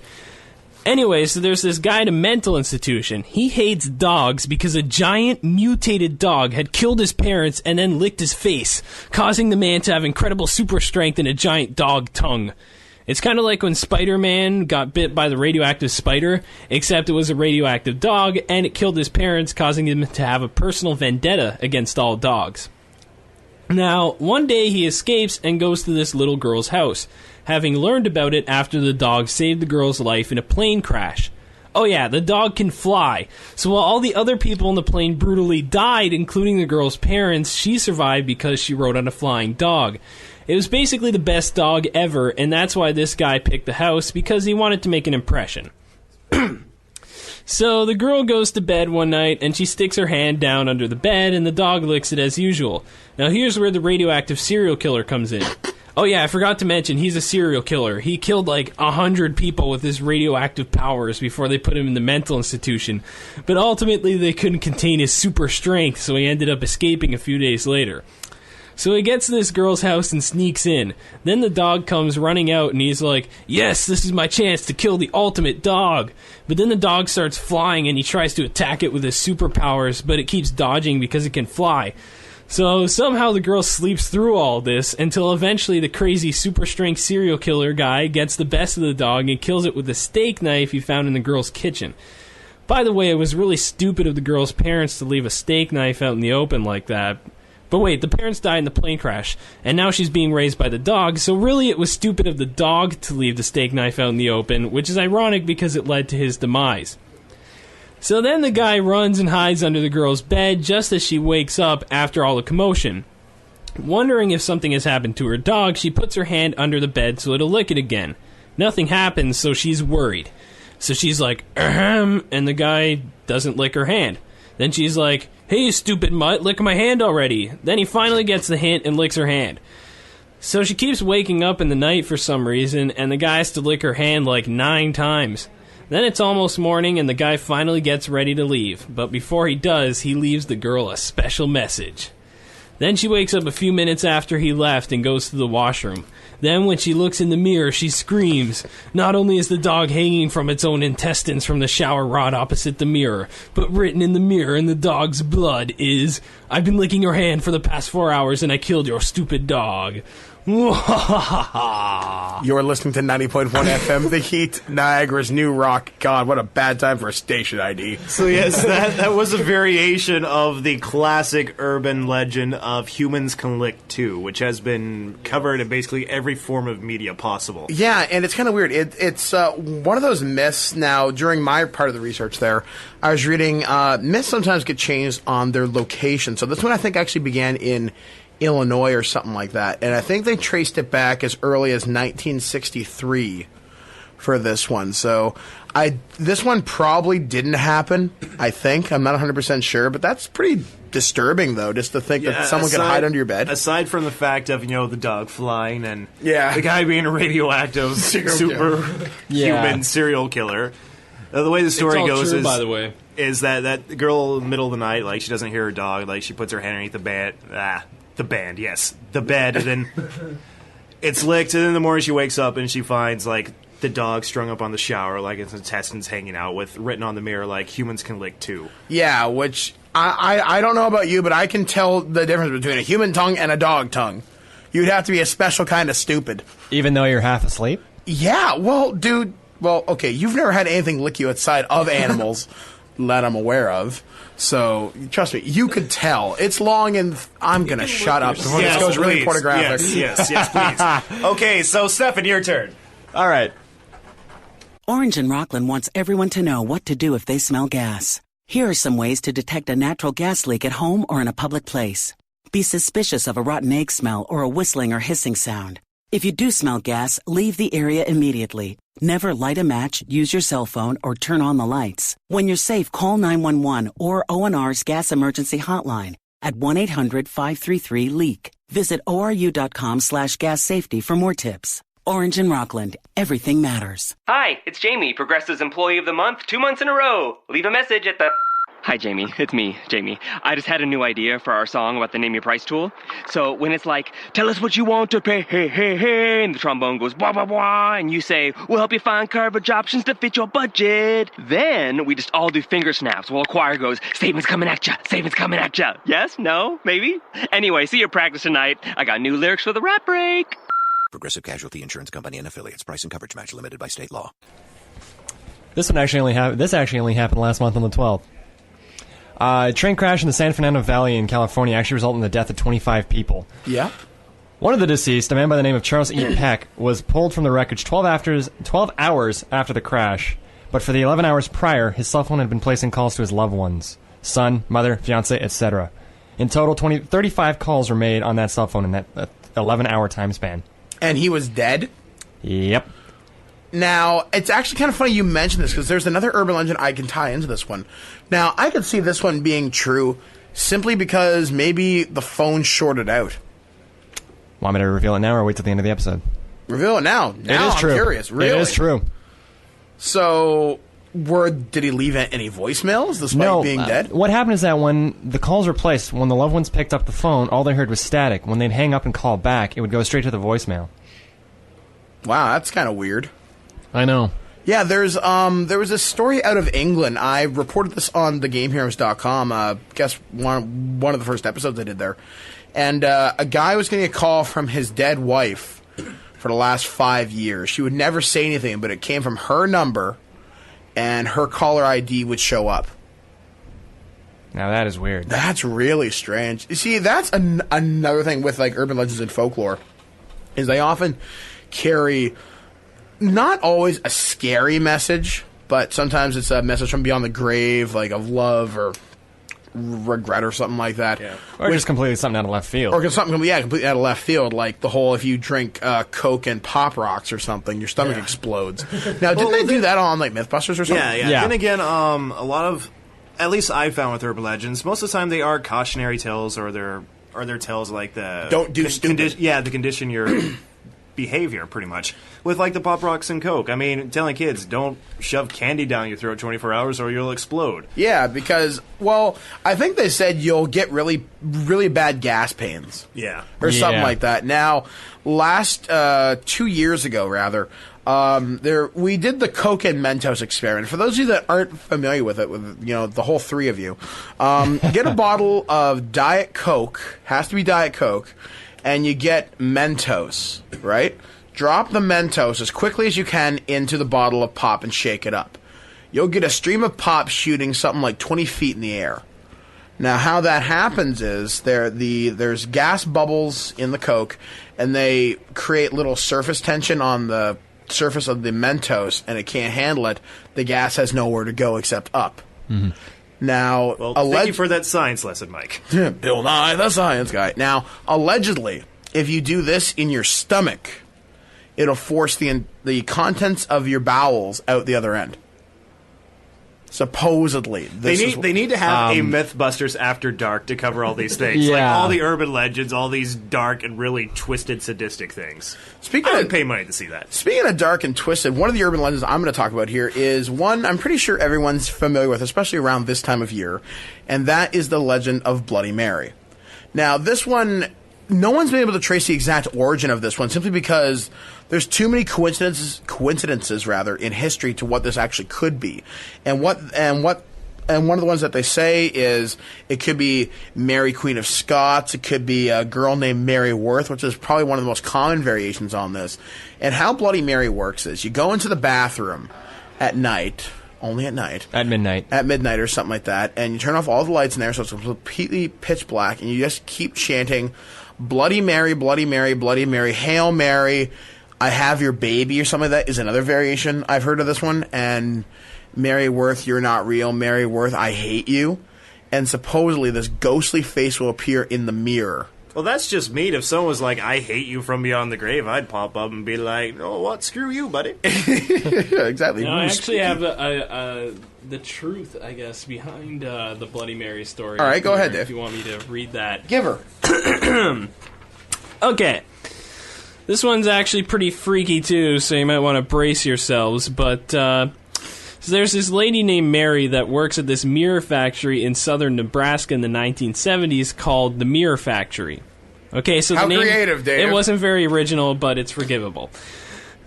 Anyway, so there's this guy at a mental institution. He hates dogs because a giant mutated dog had killed his parents and then licked his face, causing the man to have incredible super strength and a giant dog tongue. It's kind of like when Spider-Man got bit by the radioactive spider, except it was a radioactive dog, and it killed his parents, causing him to have a personal vendetta against all dogs. Now, one day he escapes and goes to this little girl's house, having learned about it after the dog saved the girl's life in a plane crash. Oh yeah, the dog can fly. So while all the other people on the plane brutally died, including the girl's parents, she survived because she rode on a flying dog. It was basically the best dog ever, and that's why this guy picked the house, because he wanted to make an impression. So the girl goes to bed one night, and she sticks her hand down under the bed, and the dog licks it as usual. Now here's where the radioactive serial killer comes in. Oh yeah, I forgot to mention, he's a serial killer. He killed like 100 people with his radioactive powers before they put him in the mental institution. But ultimately they couldn't contain his super strength, so he ended up escaping a few days later. So he gets to this girl's house and sneaks in. Then the dog comes running out and he's like, yes, this is my chance to kill the ultimate dog. But then the dog starts flying and he tries to attack it with his superpowers, but it keeps dodging because it can fly. So somehow the girl sleeps through all this until eventually the crazy super strength serial killer guy gets the best of the dog and kills it with a steak knife he found in the girl's kitchen. By the way, it was really stupid of the girl's parents to leave a steak knife out in the open like that. But wait, the parents died in the plane crash, and now she's being raised by the dog, so really it was stupid of the dog to leave the steak knife out in the open, which is ironic because it led to his demise. So then the guy runs and hides under the girl's bed just as she wakes up after all the commotion. Wondering if something has happened to her dog, she puts her hand under the bed so it'll lick it again. Nothing happens, so she's worried. So she's like, ahem, and the guy doesn't lick her hand. Then she's like, hey, you stupid mutt, lick my hand already. Then he finally gets the hint and licks her hand. So she keeps waking up in the night for some reason, and the guy has to lick her hand like 9 times. Then it's almost morning, and the guy finally gets ready to leave. But before he does, he leaves the girl a special message. Then she wakes up a few minutes after he left and goes to the washroom. Then when she looks in the mirror, she screams. Not only is the dog hanging from its own intestines from the shower rod opposite the mirror, but written in the mirror in the dog's blood is, I've been licking your hand for the past 4 hours and I killed your stupid dog. You're listening to 90.1 FM, The Heat, Niagara's new rock. God, what a bad time for a station ID. So yes, that was a variation of the classic urban legend of Humans Can Lick Too, which has been covered in basically every form of media possible. Yeah, and it's kind of weird. It's one of those myths. Now, during my part of the research there, I was reading myths sometimes get changed on their location. So this one I think actually began in Illinois or something like that. And I think they traced it back as early as 1963 for this one. So this one probably didn't happen, I think. I'm not 100% sure, but that's pretty disturbing, though, just to think that someone could hide under your bed. Aside from the fact of, the dog flying and the guy being a radioactive superhuman serial killer. The way the story goes true, by the way, is that girl in the middle of the night, like, she doesn't hear her dog, like, she puts her hand underneath the bed, the bed, and then it's licked, and then in the morning she wakes up and she finds, like, the dog strung up on the shower, like its intestines hanging out, with written on the mirror, like, humans can lick too. Yeah, which, I don't know about you, but I can tell the difference between a human tongue and a dog tongue. You'd have to be a special kind of stupid. Even though you're half asleep? Yeah, well, dude, okay, you've never had anything lick you outside of animals that I'm aware of. So, trust me, you could tell. It's long, and I'm going to shut up before this goes really pornographic. Yes, please. Okay, so, Stefan, your turn. All right. Orange and Rockland wants everyone to know what to do if they smell gas. Here are some ways to detect a natural gas leak at home or in a public place. Be suspicious of a rotten egg smell or a whistling or hissing sound. If you do smell gas, leave the area immediately. Never light a match, use your cell phone, or turn on the lights. When you're safe, call 911 or ONR's Gas Emergency Hotline at 1-800-533-LEAK. Visit oru.com/gas safety for more tips. Orange and Rockland, everything matters. Hi, it's Jamie, Progressive's Employee of the Month, 2 months in a row. Leave a message at the... Hi, Jamie. It's me, Jamie. I just had a new idea for our song about the Name Your Price tool. So when it's like, tell us what you want to pay, hey, hey, hey, and the trombone goes, blah, blah, blah, and you say, we'll help you find coverage options to fit your budget. Then we just all do finger snaps while a choir goes, statements coming at ya, statements coming at ya. Yes? No? Maybe? Anyway, see your practice tonight. I got new lyrics for the rap break. Progressive Casualty Insurance Company and affiliates. Price and coverage match limited by state law. This actually only happened last month on the 12th. A train crash in the San Fernando Valley in California actually resulted in the death of 25 people. Yeah. One of the deceased, a man by the name of Charles E. Peck, was pulled from the wreckage 12 hours after the crash, but for the 11 hours prior, his cell phone had been placing calls to his loved ones, son, mother, fiancé, etc. In total, 35 calls were made on that cell phone in that 11-hour time span. And he was dead? Yep. Now, it's actually kind of funny you mention this, because there's another urban legend I can tie into this one. Now, I could see this one being true simply because maybe the phone shorted out. Want me to reveal it now or wait till the end of the episode? Reveal it now. Now I'm curious. Really? It is true. So, did he leave any voicemails despite being dead? What happened is that when the calls were placed, when the loved ones picked up the phone, all they heard was static. When they'd hang up and call back, it would go straight to the voicemail. Wow, that's kind of weird. I know. Yeah, there was a story out of England. I reported this on thegameheroes.com. Guess one of the first episodes I did there. And a guy was getting a call from his dead wife for the last 5 years. She would never say anything, but it came from her number, and her caller ID would show up. Now that is weird. That's really strange. You see, that's another thing with like urban legends and folklore, is they often carry not always a scary message, but sometimes it's a message from beyond the grave, like of love or regret or something like that. Yeah. Or just completely something out of left field. Or something completely out of left field, like the whole if you drink Coke and Pop Rocks or something, your stomach explodes. Now, didn't they do that on like Mythbusters or something? Yeah. Then again, a lot of, at least I've found with urban legends, most of the time they are cautionary tales, or they're tales like the don't do stupid. The condition your behavior, pretty much. With like the Pop Rocks and Coke, I mean, telling kids don't shove candy down your throat 24 hours or you'll explode. Yeah, because I think they said you'll get really, really bad gas pains. Yeah, or something like that. Now, last 2 years ago, rather. We did the Coke and Mentos experiment. For those of you that aren't familiar with it, with the whole three of you, get a bottle of Diet Coke. Has to be Diet Coke, and you get Mentos. Right? Drop the Mentos as quickly as you can into the bottle of pop and shake it up. You'll get a stream of pop shooting something like 20 feet in the air. Now, how that happens is there's gas bubbles in the Coke, and they create little surface tension on the surface of the Mentos, and it can't handle it. The gas has nowhere to go except up. Mm-hmm. Now, thank you for that science lesson, Mike. Bill Nye, the science guy. Now, allegedly, if you do this in your stomach, it'll force the contents of your bowels out the other end. Supposedly. They need to have a Mythbusters After Dark to cover all these things. Yeah. Like all the urban legends, all these dark and really twisted, sadistic things. I would pay money to see that. Speaking of dark and twisted, one of the urban legends I'm going to talk about here is one I'm pretty sure everyone's familiar with, especially around this time of year, and that is the legend of Bloody Mary. Now, this one, no one's been able to trace the exact origin of this one simply because there's too many coincidences in history to what this actually could be. And one of the ones that they say is it could be Mary Queen of Scots, it could be a girl named Mary Worth, which is probably one of the most common variations on this. And how Bloody Mary works is you go into the bathroom at night, only at night. At midnight. At midnight or something like that, and you turn off all the lights in there so it's completely pitch black, and you just keep chanting, Bloody Mary, Bloody Mary, Bloody Mary, Hail Mary, I have your baby, or something like that is another variation I've heard of this one. And Mary Worth, you're not real. Mary Worth, I hate you. And supposedly this ghostly face will appear in the mirror. Well, that's just mean. If someone was like, I hate you from beyond the grave, I'd pop up and be like, oh, what? Screw you, buddy. Yeah, exactly. No, I actually have the truth, I guess, behind the Bloody Mary story. All right, go ahead, Dave. If you want me to read that. Give her. Okay. This one's actually pretty freaky, too, so you might want to brace yourselves. But this So there's this lady named Mary that works at this mirror factory in southern Nebraska in the 1970s called the Mirror Factory. Okay, so How the name, creative, Dave. It wasn't very original, but it's forgivable.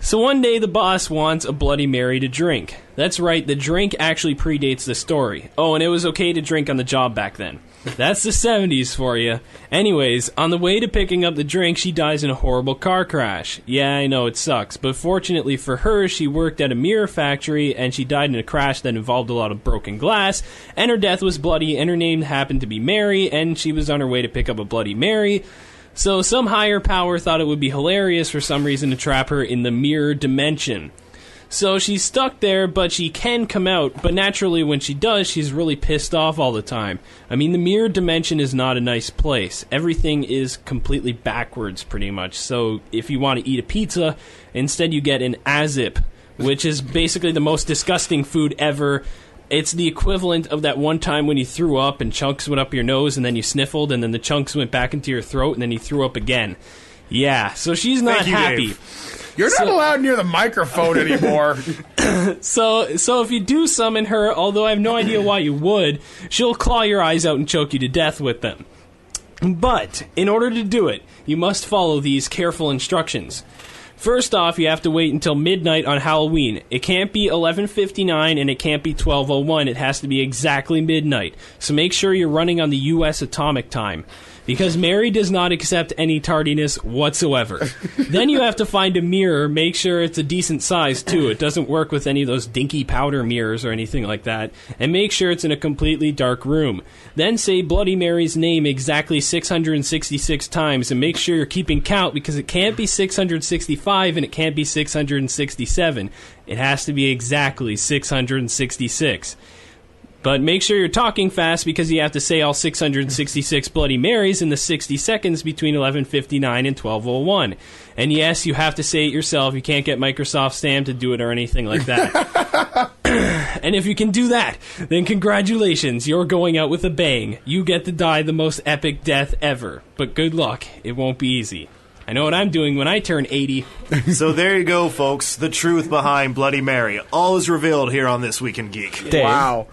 So one day the boss wants a Bloody Mary to drink. That's right, the drink actually predates the story. Oh, and it was okay to drink on the job back then. That's the 70s for you. Anyways, on the way to picking up the drink, she dies in a horrible car crash. Yeah, I know, it sucks. But fortunately for her, she worked at a mirror factory, and she died in a crash that involved a lot of broken glass, and her death was bloody, and her name happened to be Mary, and she was on her way to pick up a Bloody Mary. So some higher power thought it would be hilarious for some reason to trap her in the mirror dimension. So she's stuck there, but she can come out, but naturally when she does, she's really pissed off all the time. I mean, the mirror dimension is not a nice place. Everything is completely backwards, pretty much. So if you want to eat a pizza, instead you get an azip, which is basically the most disgusting food ever. It's the equivalent of that one time when you threw up and chunks went up your nose and then you sniffled and then the chunks went back into your throat and then you threw up again. Yeah, so she's not happy. Dave. You're not allowed near the microphone anymore. So if you do summon her, although I have no idea why you would, she'll claw your eyes out and choke you to death with them. But in order to do it, you must follow these careful instructions. First off, you have to wait until midnight on Halloween. It can't be 11:59 and it can't be 12:01. It has to be exactly midnight. So make sure you're running on the U.S. atomic time. Because Mary does not accept any tardiness whatsoever. Then you have to find a mirror, make sure it's a decent size too. It doesn't work with any of those dinky powder mirrors or anything like that. And make sure it's in a completely dark room. Then say Bloody Mary's name exactly 666 times and make sure you're keeping count because it can't be 665 and it can't be 667. It has to be exactly 666. But make sure you're talking fast because you have to say all 666 Bloody Marys in the 60 seconds between 11:59 and 12:01. And yes, you have to say it yourself. You can't get Microsoft Sam to do it or anything like that. And if you can do that, then congratulations, you're going out with a bang. You get to die the most epic death ever. But good luck. It won't be easy. I know what I'm doing when I turn 80. So there you go, folks. The truth behind Bloody Mary. All is revealed here on This Week in Geek. Dave, wow.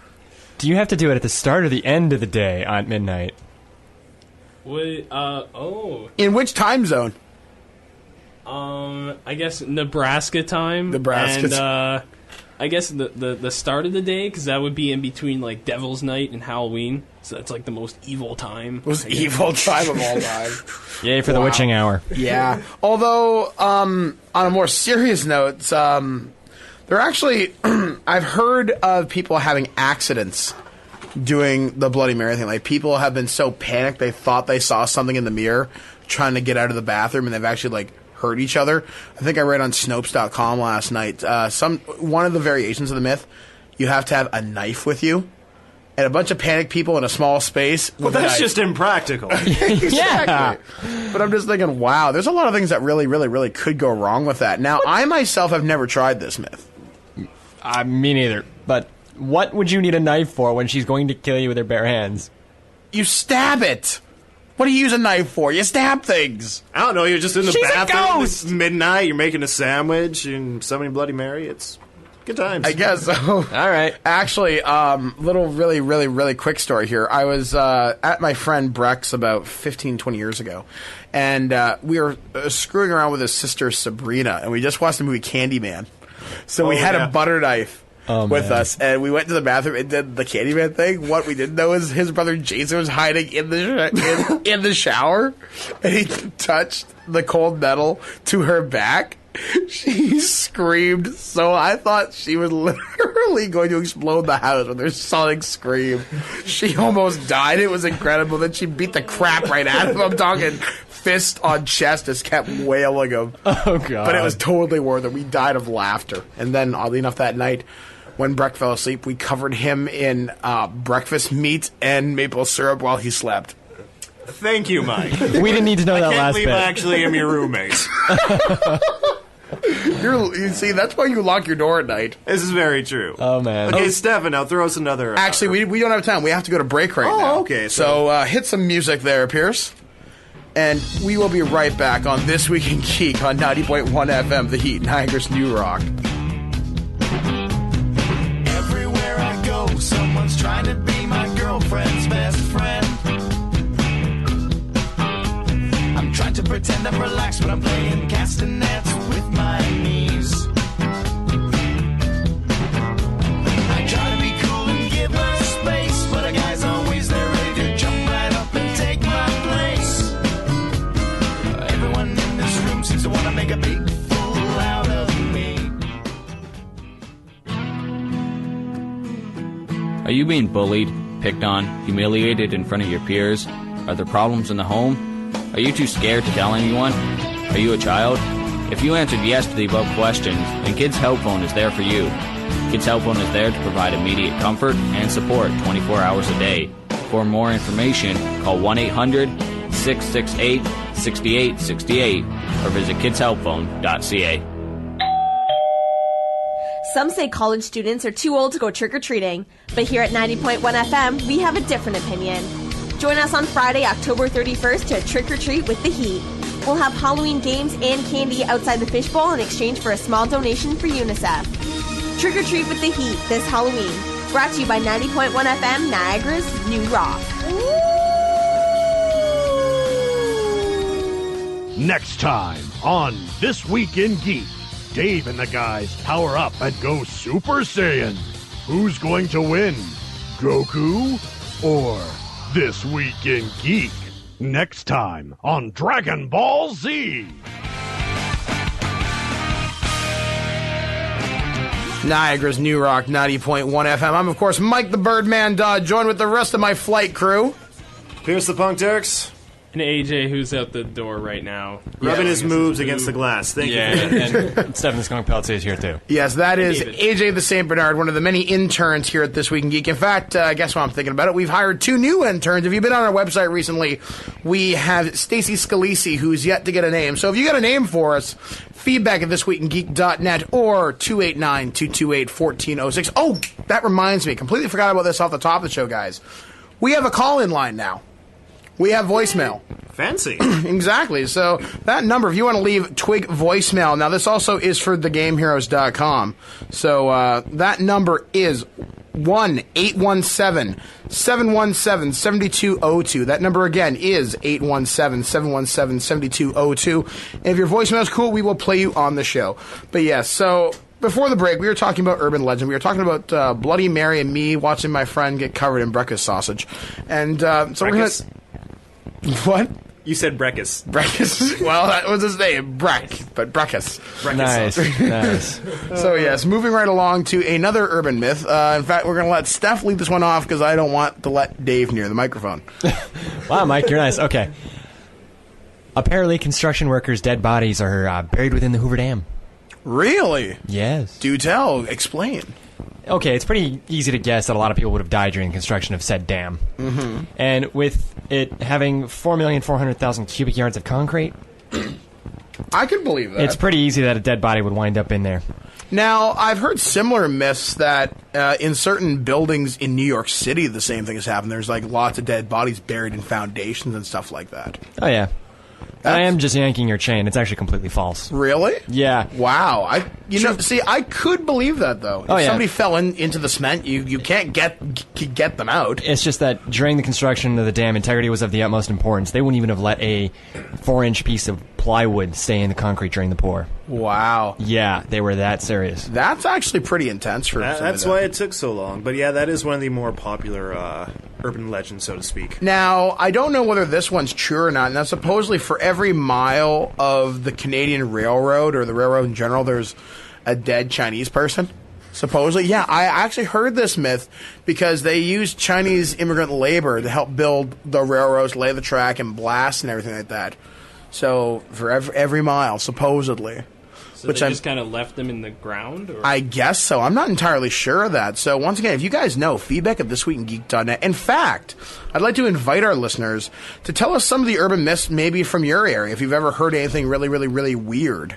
Do you have to do it at the start or the end of the day at midnight? Wait, In which time zone? I guess Nebraska time. Nebraska And, I guess the start of the day, because that would be in between, like, Devil's Night and Halloween. So that's, like, the most evil time. Most evil time of all time. Yay for the witching hour. Yeah. Although, on a more serious note, they're actually, I've heard of people having accidents doing the Bloody Mary thing. Like, people have been so panicked they thought they saw something in the mirror trying to get out of the bathroom, and they've actually, like, hurt each other. I think I read on Snopes.com last night, one of the variations of the myth, you have to have a knife with you, and a bunch of panicked people in a small space. Well, that's just impractical. Exactly. Yeah. But I'm just thinking, wow, there's a lot of things that really, really, really could go wrong with that. Now, I myself have never tried this myth. Me neither. But what would you need a knife for when she's going to kill you with her bare hands? You stab it. What do you use a knife for? You stab things. I don't know. You're just in the She's bathroom. a It's ghost. midnight. You're making a sandwich and summoning Bloody Mary. It's good times. I guess so. All right. Actually, little really, really, really quick story here. I was at my friend Breck's about 15, 20 years ago, and we were screwing around with his sister Sabrina, and we just watched the movie Candyman. So we had a butter knife with us, and we went to the bathroom and did the Candyman thing. What we didn't know is his brother Jason was hiding in the in the shower, and he touched the cold metal to her back. She screamed, so I thought she was literally going to explode the house with her sonic scream. She almost died. It was incredible. Then she beat the crap right out of him. I'm talking fist on chest, just kept wailing him. Oh, God. But it was totally worth it. We died of laughter. And then, oddly enough, that night, when Breck fell asleep, we covered him in breakfast meat and maple syrup while he slept. Thank you, Mike. We didn't need to know that last I can't believe bit. I actually am your roommate. You see, that's why you lock your door at night. This is very true. Oh, man. Okay, Stefan, now throw us another... Actually, we don't have time. We have to go to break right now. Okay. So hit some music there, Pierce. And we will be right back on This Week in Geek on 90.1 FM, The Heat, Niagara's New Rock. pretend I'm relaxed when I'm playing castanets with my knees. I try to be cool and give her space, but a guy's always there ready to jump right up and take my place. Everyone in this room seems to want to make a big fool out of me. Are you being bullied, picked on, humiliated in front of your peers? Are there problems in the home? Are you too scared to tell anyone? Are you a child? If you answered yes to the above questions, then Kids Help Phone is there for you. Kids Help Phone is there to provide immediate comfort and support 24 hours a day. For more information, call 1-800-668-6868 or visit kidshelpphone.ca. Some say college students are too old to go trick-or-treating, but here at 90.1 FM, we have a different opinion. Join us on Friday, October 31st to trick-or-treat with the Heat. We'll have Halloween games and candy outside the fishbowl in exchange for a small donation for UNICEF. Trick-or-treat with the Heat this Halloween. Brought to you by 90.1 FM, Niagara's New Rock. Next time on This Week in Geek, Dave and the guys power up and go Super Saiyan. Who's going to win? Goku or This Week in Geek? Next time on Dragon Ball Z. Niagara's New Rock 90.1 FM. I'm, of course, Mike the Birdman Dodd, joined with the rest of my flight crew. Pierce the Punk Dirks. And AJ, who's out the door right now. Rubbing his moves against the glass. Thank you. And Stephen the Skunk Peltier is here, too. Yes, that is AJ the St. Bernard, one of the many interns here at This Week in Geek. In fact, guess what I'm thinking about it? We've hired 2 new interns. If you've been on our website recently, we have Stacy Scalisi, who's yet to get a name. So if you got a name for us, feedback at thisweekingeek.net or 289-228-1406. Oh, that reminds me. Completely forgot about this off the top of the show, guys. We have a call-in line now. We have voicemail. Fancy. Exactly. So that number, if you want to leave TWIG voicemail, now this also is for thegameheroes.com. So that number is 1-817-717-7202. That number again is 817-717-7202. And if your voicemail is cool, we will play you on the show. But yes, so before the break, we were talking about urban legend. We were talking about Bloody Mary and me watching my friend get covered in breakfast sausage. And so we're going to... What? You said Breckus. Breckus. Well, that was his name, Breck, but Breckus. Nice, nice. So yes, moving right along to another urban myth. In fact, we're going to let Steph lead this one off because I don't want to let Dave near the microphone. Wow, Mike, you're nice. Okay. Apparently, construction workers' dead bodies are buried within the Hoover Dam. Really? Yes. Do tell. Explain. Okay, it's pretty easy to guess that a lot of people would have died during the construction of said dam. Mm-hmm. And with it having 4,400,000 cubic yards of concrete, I could believe that. It's pretty easy that a dead body would wind up in there. Now, I've heard similar myths that in certain buildings in New York City, the same thing has happened. There's like lots of dead bodies buried in foundations and stuff like that. Oh, yeah. I am just yanking your chain. It's actually completely false. Really? Yeah. Wow. I could believe that though. If somebody fell into the cement, you can't get them out. It's just that during the construction of the dam, integrity was of the utmost importance. They wouldn't even have let a 4-inch piece of plywood stay in the concrete during the pour. Wow. Yeah, they were that serious. That's actually pretty intense for that's why it took so long. But yeah, that is one of the more popular urban legends, so to speak. Now, I don't know whether this one's true or not. Now, supposedly for every mile of the Canadian Railroad, or the railroad in general, there's a dead Chinese person. Supposedly. Yeah, I actually heard this myth because they used Chinese immigrant labor to help build the railroads, lay the track, and blast and everything like that. So, for every mile, supposedly. So they just kind of left them in the ground? Or? I guess so. I'm not entirely sure of that. So once again, if you guys know, feedback at thisweekingeek.net. In fact, I'd like to invite our listeners to tell us some of the urban myths maybe from your area, if you've ever heard anything really, really, really weird.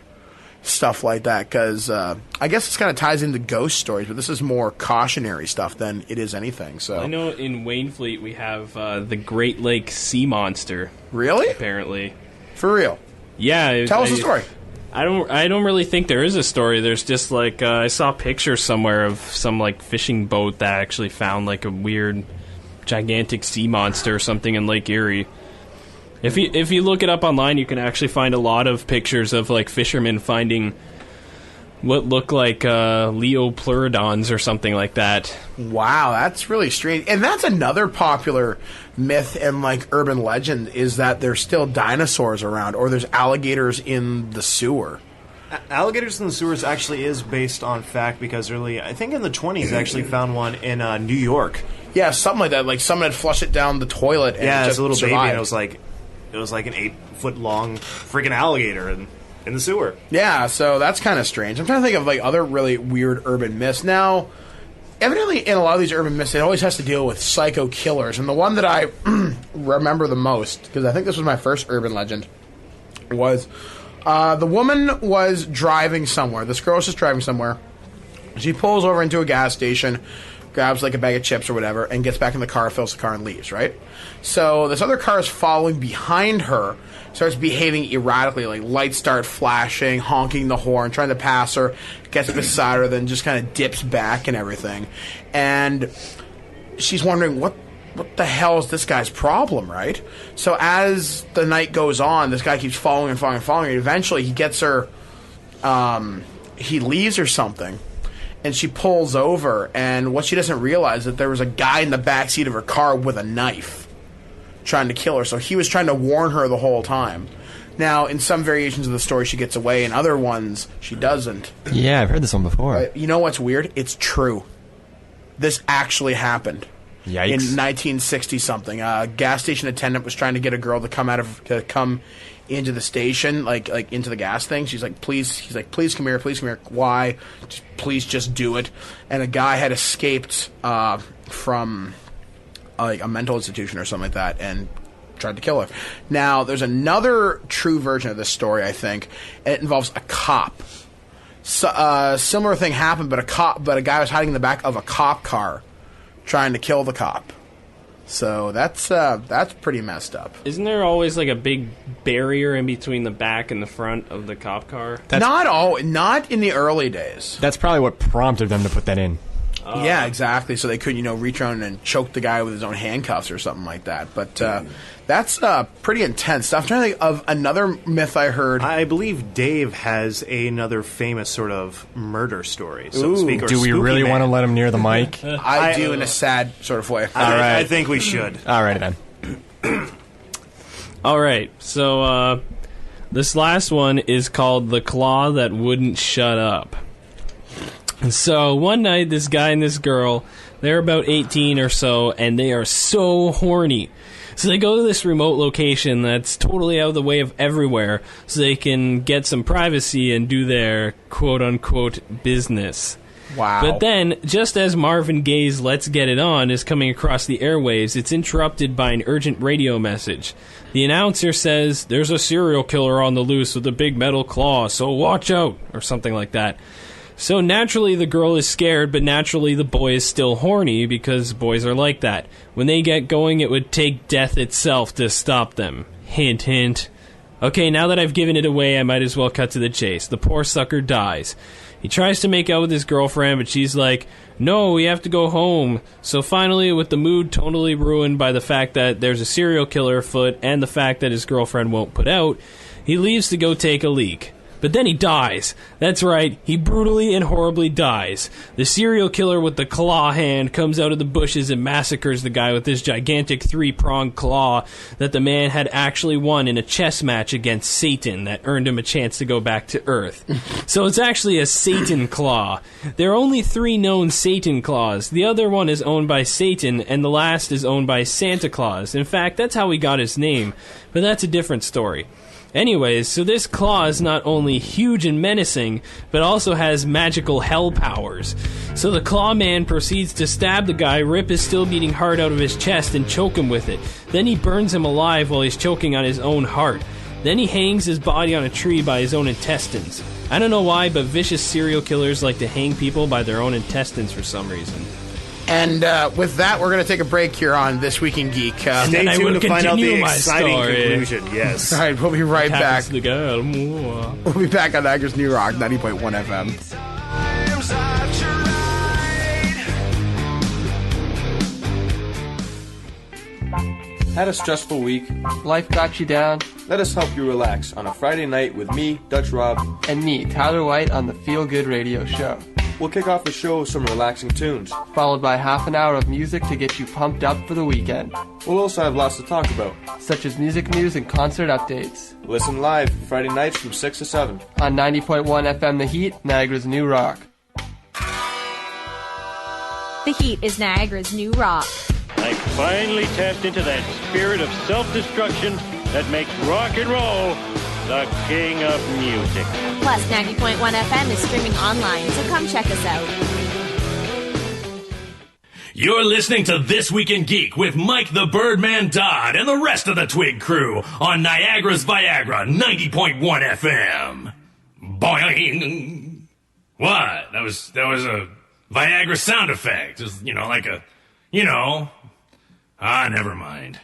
Stuff like that, because I guess this kind of ties into ghost stories, but this is more cautionary stuff than it is anything. So I know in Waynfleet we have the Great Lake Sea Monster. Really? Apparently. For real? Yeah. Tell us a story. I don't really think there is a story. There's just like I saw a picture somewhere of some like fishing boat that actually found like a weird gigantic sea monster or something in Lake Erie. If you look it up online, you can actually find a lot of pictures of like fishermen finding what look like leopleurodons or something like that. Wow, that's really strange. And that's another popular myth and like urban legend is that there's still dinosaurs around or there's alligators in the sewer. Alligators in the sewers actually is based on fact because I think in the 20s, actually found one in New York. Yeah, something like that. Like someone had flushed it down the toilet. And yeah, it as just a little survived. baby, and it was like an 8-foot long freaking alligator in the sewer. Yeah, so that's kind of strange. I'm trying to think of like other really weird urban myths. Now, evidently in a lot of these urban myths, it always has to deal with psycho killers. And the one that I remember the most, because I think this was my first urban legend, was the woman was driving somewhere. This girl was just driving somewhere. She pulls over into a gas station, grabs like a bag of chips or whatever, and gets back in the car, fills the car, and leaves, right? So this other car is following behind her, starts behaving erratically, like lights start flashing, honking the horn, trying to pass her, gets beside her, then just kind of dips back and everything. And she's wondering, what the hell is this guy's problem, right? So as the night goes on, this guy keeps following and following and following, and eventually he gets her, he leaves or something, and she pulls over, and what she doesn't realize is that there was a guy in the backseat of her car with a knife trying to kill her, so he was trying to warn her the whole time. Now, in some variations of the story, she gets away. In other ones, she doesn't. Yeah, I've heard this one before. You know what's weird? It's true. This actually happened. Yikes. In 1960-something. A gas station attendant was trying to get a girl to come into the station, like into the gas thing. He's like, please come here. Why? Please just do it. And a guy had escaped from like a mental institution or something like that and tried to kill her. Now, there's another true version of this story, I think. And it involves a cop. So, similar thing happened, but a guy was hiding in the back of a cop car trying to kill the cop. So that's pretty messed up. Isn't there always like a big barrier in between the back and the front of the cop car? Not in the early days. That's probably what prompted them to put that in. Yeah, exactly. So they couldn't, reach around and choke the guy with his own handcuffs or something like that. But that's pretty intense stuff. I'm trying to think of another myth I heard. I believe Dave has another famous sort of murder story, so to speak. Or do we really want to let him near the mic? I do, in a sad sort of way. I think we should. All right, then. All right, so this last one is called The Claw That Wouldn't Shut Up. So one night, this guy and this girl, they're about 18 or so, and they are so horny. So they go to this remote location that's totally out of the way of everywhere, so they can get some privacy and do their quote-unquote business. Wow. But then, just as Marvin Gaye's Let's Get It On is coming across the airwaves, it's interrupted by an urgent radio message. The announcer says, "There's a serial killer on the loose with a big metal claw, so watch out," or something like that. So naturally the girl is scared, but naturally the boy is still horny, because boys are like that. When they get going, it would take death itself to stop them. Hint, hint. Okay, now that I've given it away, I might as well cut to the chase. The poor sucker dies. He tries to make out with his girlfriend, but she's like, "No, we have to go home." So finally, with the mood totally ruined by the fact that there's a serial killer afoot and the fact that his girlfriend won't put out, he leaves to go take a leak. But then he dies. That's right, he brutally and horribly dies. The serial killer with the claw hand comes out of the bushes and massacres the guy with this gigantic 3-pronged claw that the man had actually won in a chess match against Satan that earned him a chance to go back to Earth. So it's actually a Satan claw. There are only 3 known Satan claws. The other one is owned by Satan, and the last is owned by Santa Claus. In fact, that's how he got his name. But that's a different story. Anyways, so this claw is not only huge and menacing, but also has magical hell powers. So the claw man proceeds to stab the guy, rip his still beating heart out of his chest, and choke him with it. Then he burns him alive while he's choking on his own heart. Then he hangs his body on a tree by his own intestines. I don't know why, but vicious serial killers like to hang people by their own intestines for some reason. And with that, we're going to take a break here on This Week in Geek. Stay tuned to find out the exciting conclusion. Yes. All right, we'll be right back. The girl. We'll be back on Niagara's New Rock, 90.1 FM. Had a stressful week? Life got you down? Let us help you relax on a Friday night with me, Dutch Rob, and me, Tyler White, on the Feel Good Radio Show. We'll kick off the show with some relaxing tunes, followed by half an hour of music to get you pumped up for the weekend. We'll also have lots to talk about, such as music news and concert updates. Listen live Friday nights from 6 to 7 on 90.1 FM The Heat, Niagara's new rock. The Heat is Niagara's new rock. I finally tapped into that spirit of self-destruction that makes rock and roll the king of music. Plus, 90.1 FM is streaming online, so come check us out. You're listening to This Week in Geek with Mike the Birdman Dodd and the rest of the Twig crew on Niagara's Viagra 90.1 FM. Boing! What? That was a Viagra sound effect. Just, like a, never mind.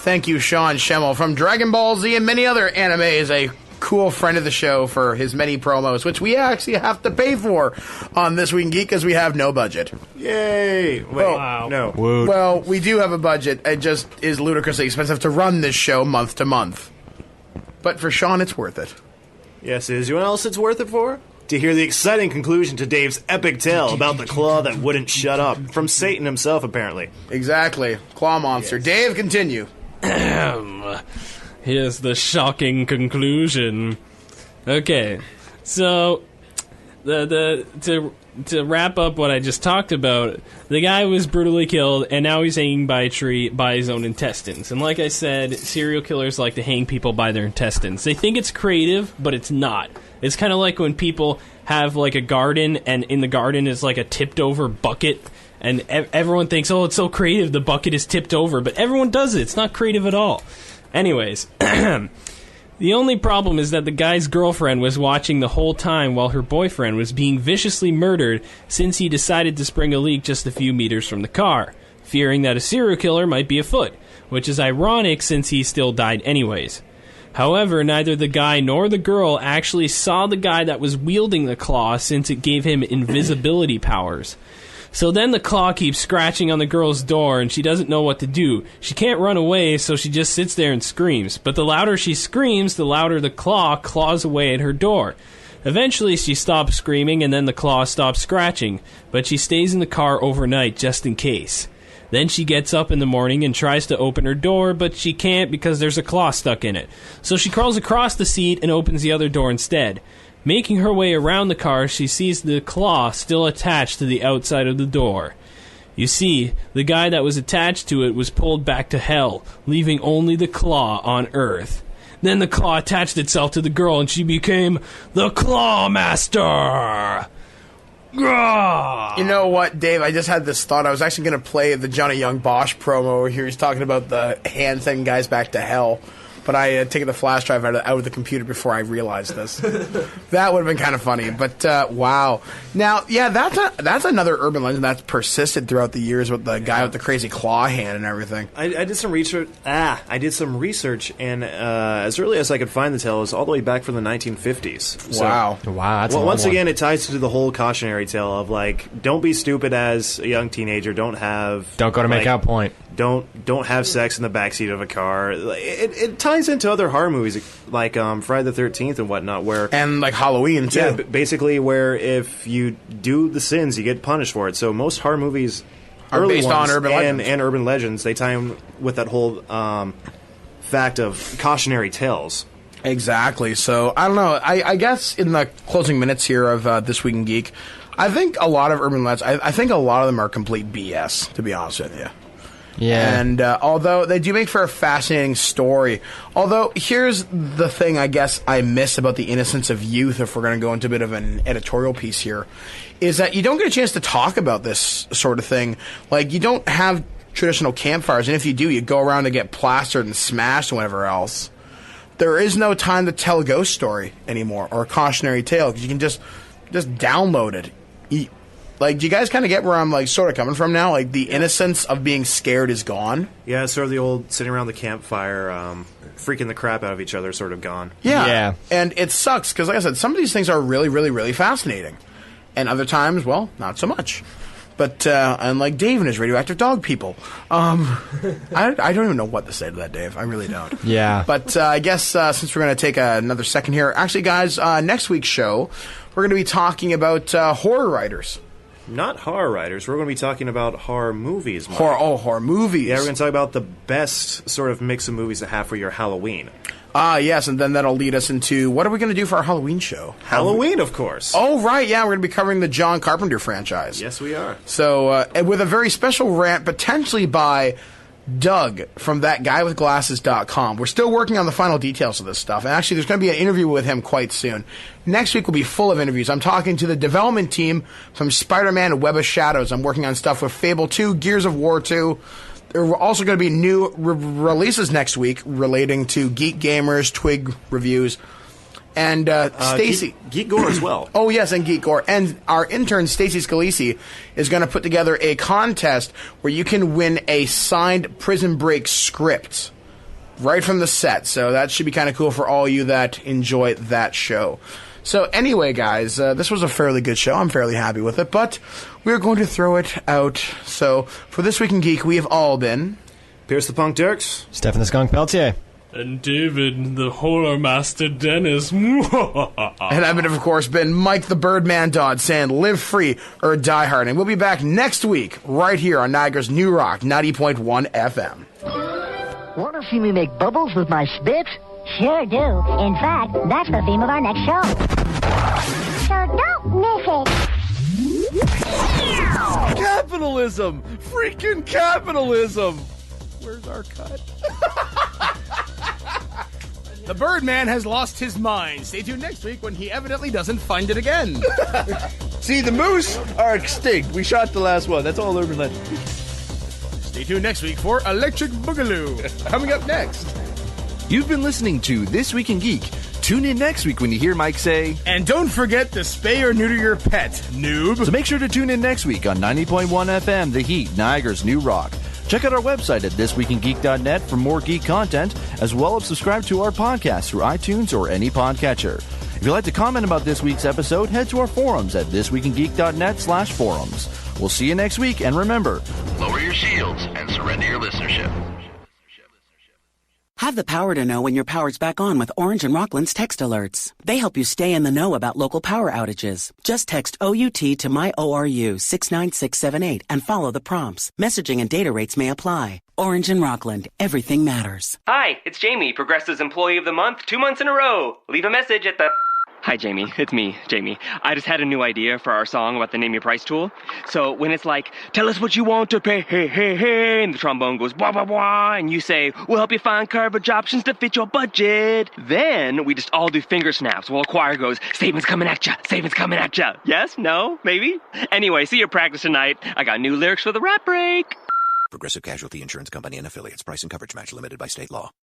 Thank you, Sean Schemmel from Dragon Ball Z and many other animes, a cool friend of the show for his many promos, which we actually have to pay for on This Week in Geek because we have no budget. Yay! Wait, wow. No. Woot. Well, we do have a budget. It just is ludicrously expensive to run this show month to month. But for Sean, it's worth it. Yes, it is. You know what else it's worth it for? To hear the exciting conclusion to Dave's epic tale about the claw that wouldn't shut up. From Satan himself, apparently. Exactly. Claw monster. Yes. Dave, continue. Here's the shocking conclusion. Okay, so to wrap up what I just talked about, the guy was brutally killed, and now he's hanging by a tree by his own intestines. And like I said, serial killers like to hang people by their intestines. They think it's creative, but it's not. It's kind of like when people have like a garden, and in the garden is like a tipped over bucket, and everyone thinks, oh, it's so creative, the bucket is tipped over, but everyone does it. It's not creative at all. Anyways, the only problem is that the guy's girlfriend was watching the whole time while her boyfriend was being viciously murdered since he decided to spring a leak just a few meters from the car, fearing that a serial killer might be afoot, which is ironic since he still died anyways. However, neither the guy nor the girl actually saw the guy that was wielding the claw since it gave him invisibility powers. So then the claw keeps scratching on the girl's door and she doesn't know what to do. She can't run away, so she just sits there and screams. But the louder she screams, the louder the claw claws away at her door. Eventually she stops screaming and then the claw stops scratching, but she stays in the car overnight just in case. Then she gets up in the morning and tries to open her door, but she can't because there's a claw stuck in it. So she crawls across the seat and opens the other door instead. Making her way around the car, she sees the claw still attached to the outside of the door. You see, the guy that was attached to it was pulled back to hell, leaving only the claw on Earth. Then the claw attached itself to the girl and she became the Claw Master! You know what, Dave? I just had this thought. I was actually going to play the Johnny Young Bosch promo where he's talking about the hand sending guys back to hell. But I had taken the flash drive out of the computer before I realized this. That would have been kind of funny. But, wow. Now, yeah, that's another urban legend that's persisted throughout the years with the guy with the crazy claw hand and everything. I did some research. I did some research, and as early as I could find the tale, it was all the way back from the 1950s. So, wow. That's once again, it ties to the whole cautionary tale of, like, don't be stupid as a young teenager. Don't go to make out point. Don't have sex in the backseat of a car. It ties into other horror movies like Friday the 13th and whatnot, and like Halloween too. Yeah, basically where if you do the sins, you get punished for it. So most horror movies are based on urban legends. And urban legends. They tie in with that whole fact of cautionary tales. Exactly. So I don't know. I guess in the closing minutes here of This Week in Geek, I think a lot of urban legends. I think a lot of them are complete BS. To be honest with you. Yeah. And although they do make for a fascinating story, although here's the thing I guess I miss about the innocence of youth, if we're going to go into a bit of an editorial piece here, is that you don't get a chance to talk about this sort of thing. Like, you don't have traditional campfires, and if you do, you go around and get plastered and smashed and whatever else. There is no time to tell a ghost story anymore, or a cautionary tale, because you can just download it. Like, do you guys kind of get where I'm, like, sort of coming from now? Like, the innocence of being scared is gone? Yeah, sort of the old sitting around the campfire, freaking the crap out of each other sort of gone. Yeah. And it sucks, because like I said, some of these things are really, really, really fascinating. And other times, well, not so much. But unlike Dave and his radioactive dog people, I don't even know what to say to that, Dave. I really don't. Yeah. But I guess since we're going to take another second here, actually, guys, next week's show, we're going to be talking about horror writers. Not horror writers. We're going to be talking about horror movies. Mike. Horror movies. Yeah, we're going to talk about the best sort of mix of movies to have for your Halloween. Yes, and then that'll lead us into what are we going to do for our Halloween show? Halloween, of course. Oh, right, yeah, we're going to be covering the John Carpenter franchise. Yes, we are. So, and with a very special rant, potentially by Doug from thatguywithglasses.com. We're still working on the final details of this stuff, and actually there's going to be an interview with him quite soon. Next week will be full of interviews. I'm talking to the development team from Spider-Man and Web of Shadows. I'm working on stuff with Fable 2, Gears of War 2. There are also going to be new releases next week relating to Geek Gamers, TWIG reviews, and Stacy. Geek Gore as well. Oh, yes, and Geek Gore. And our intern, Stacy Scalisi, is going to put together a contest where you can win a signed Prison Break script right from the set. So that should be kind of cool for all you that enjoy that show. So anyway, guys, this was a fairly good show. I'm fairly happy with it, but we're going to throw it out. So for This Week in Geek, we have all been Pierce the Punk Dirks, Stefan the Skunk Peltier, and David the Horror Master Dennis. And I've been, of course, been Mike the Birdman Dodd saying live free or die hard. And we'll be back next week right here on Niagara's New Rock 90.1 FM. Want to see me make bubbles with my spit? Sure do. In fact, that's the theme of our next show. So don't miss it. Capitalism! Freaking capitalism! Where's our cut? The Birdman has lost his mind. Stay tuned next week when he evidently doesn't find it again. See, the moose are extinct. We shot the last one. That's all urban legend. Stay tuned next week for Electric Boogaloo. Coming up next. You've been listening to This Week in Geek. Tune in next week when you hear Mike say... And don't forget to spay or neuter your pet, noob. So make sure to tune in next week on 90.1 FM, The Heat, Niagara's New Rock. Check out our website at thisweekingeek.net for more geek content, as well as subscribe to our podcast through iTunes or any podcatcher. If you'd like to comment about this week's episode, head to our forums at thisweekingeek.net/forums. We'll see you next week, and remember... Lower your shields and surrender your listenership. Have the power to know when your power's back on with Orange and Rockland's text alerts. They help you stay in the know about local power outages. Just text OUT to MyORU 69678 and follow the prompts. Messaging and data rates may apply. Orange and Rockland, everything matters. Hi, it's Jamie, Progressive's Employee of the Month, 2 months in a row. Leave a message at the... Hi, Jamie. It's me, Jamie. I just had a new idea for our song about the Name Your Price tool. So when it's like, tell us what you want to pay, hey, hey, hey, and the trombone goes, blah, blah, blah, and you say, we'll help you find coverage options to fit your budget. Then we just all do finger snaps while a choir goes, savings coming at ya, savings coming at ya. Yes? No? Maybe? Anyway, see your practice tonight. I got new lyrics for the rap break. Progressive Casualty Insurance Company and Affiliates. Price and coverage match limited by state law.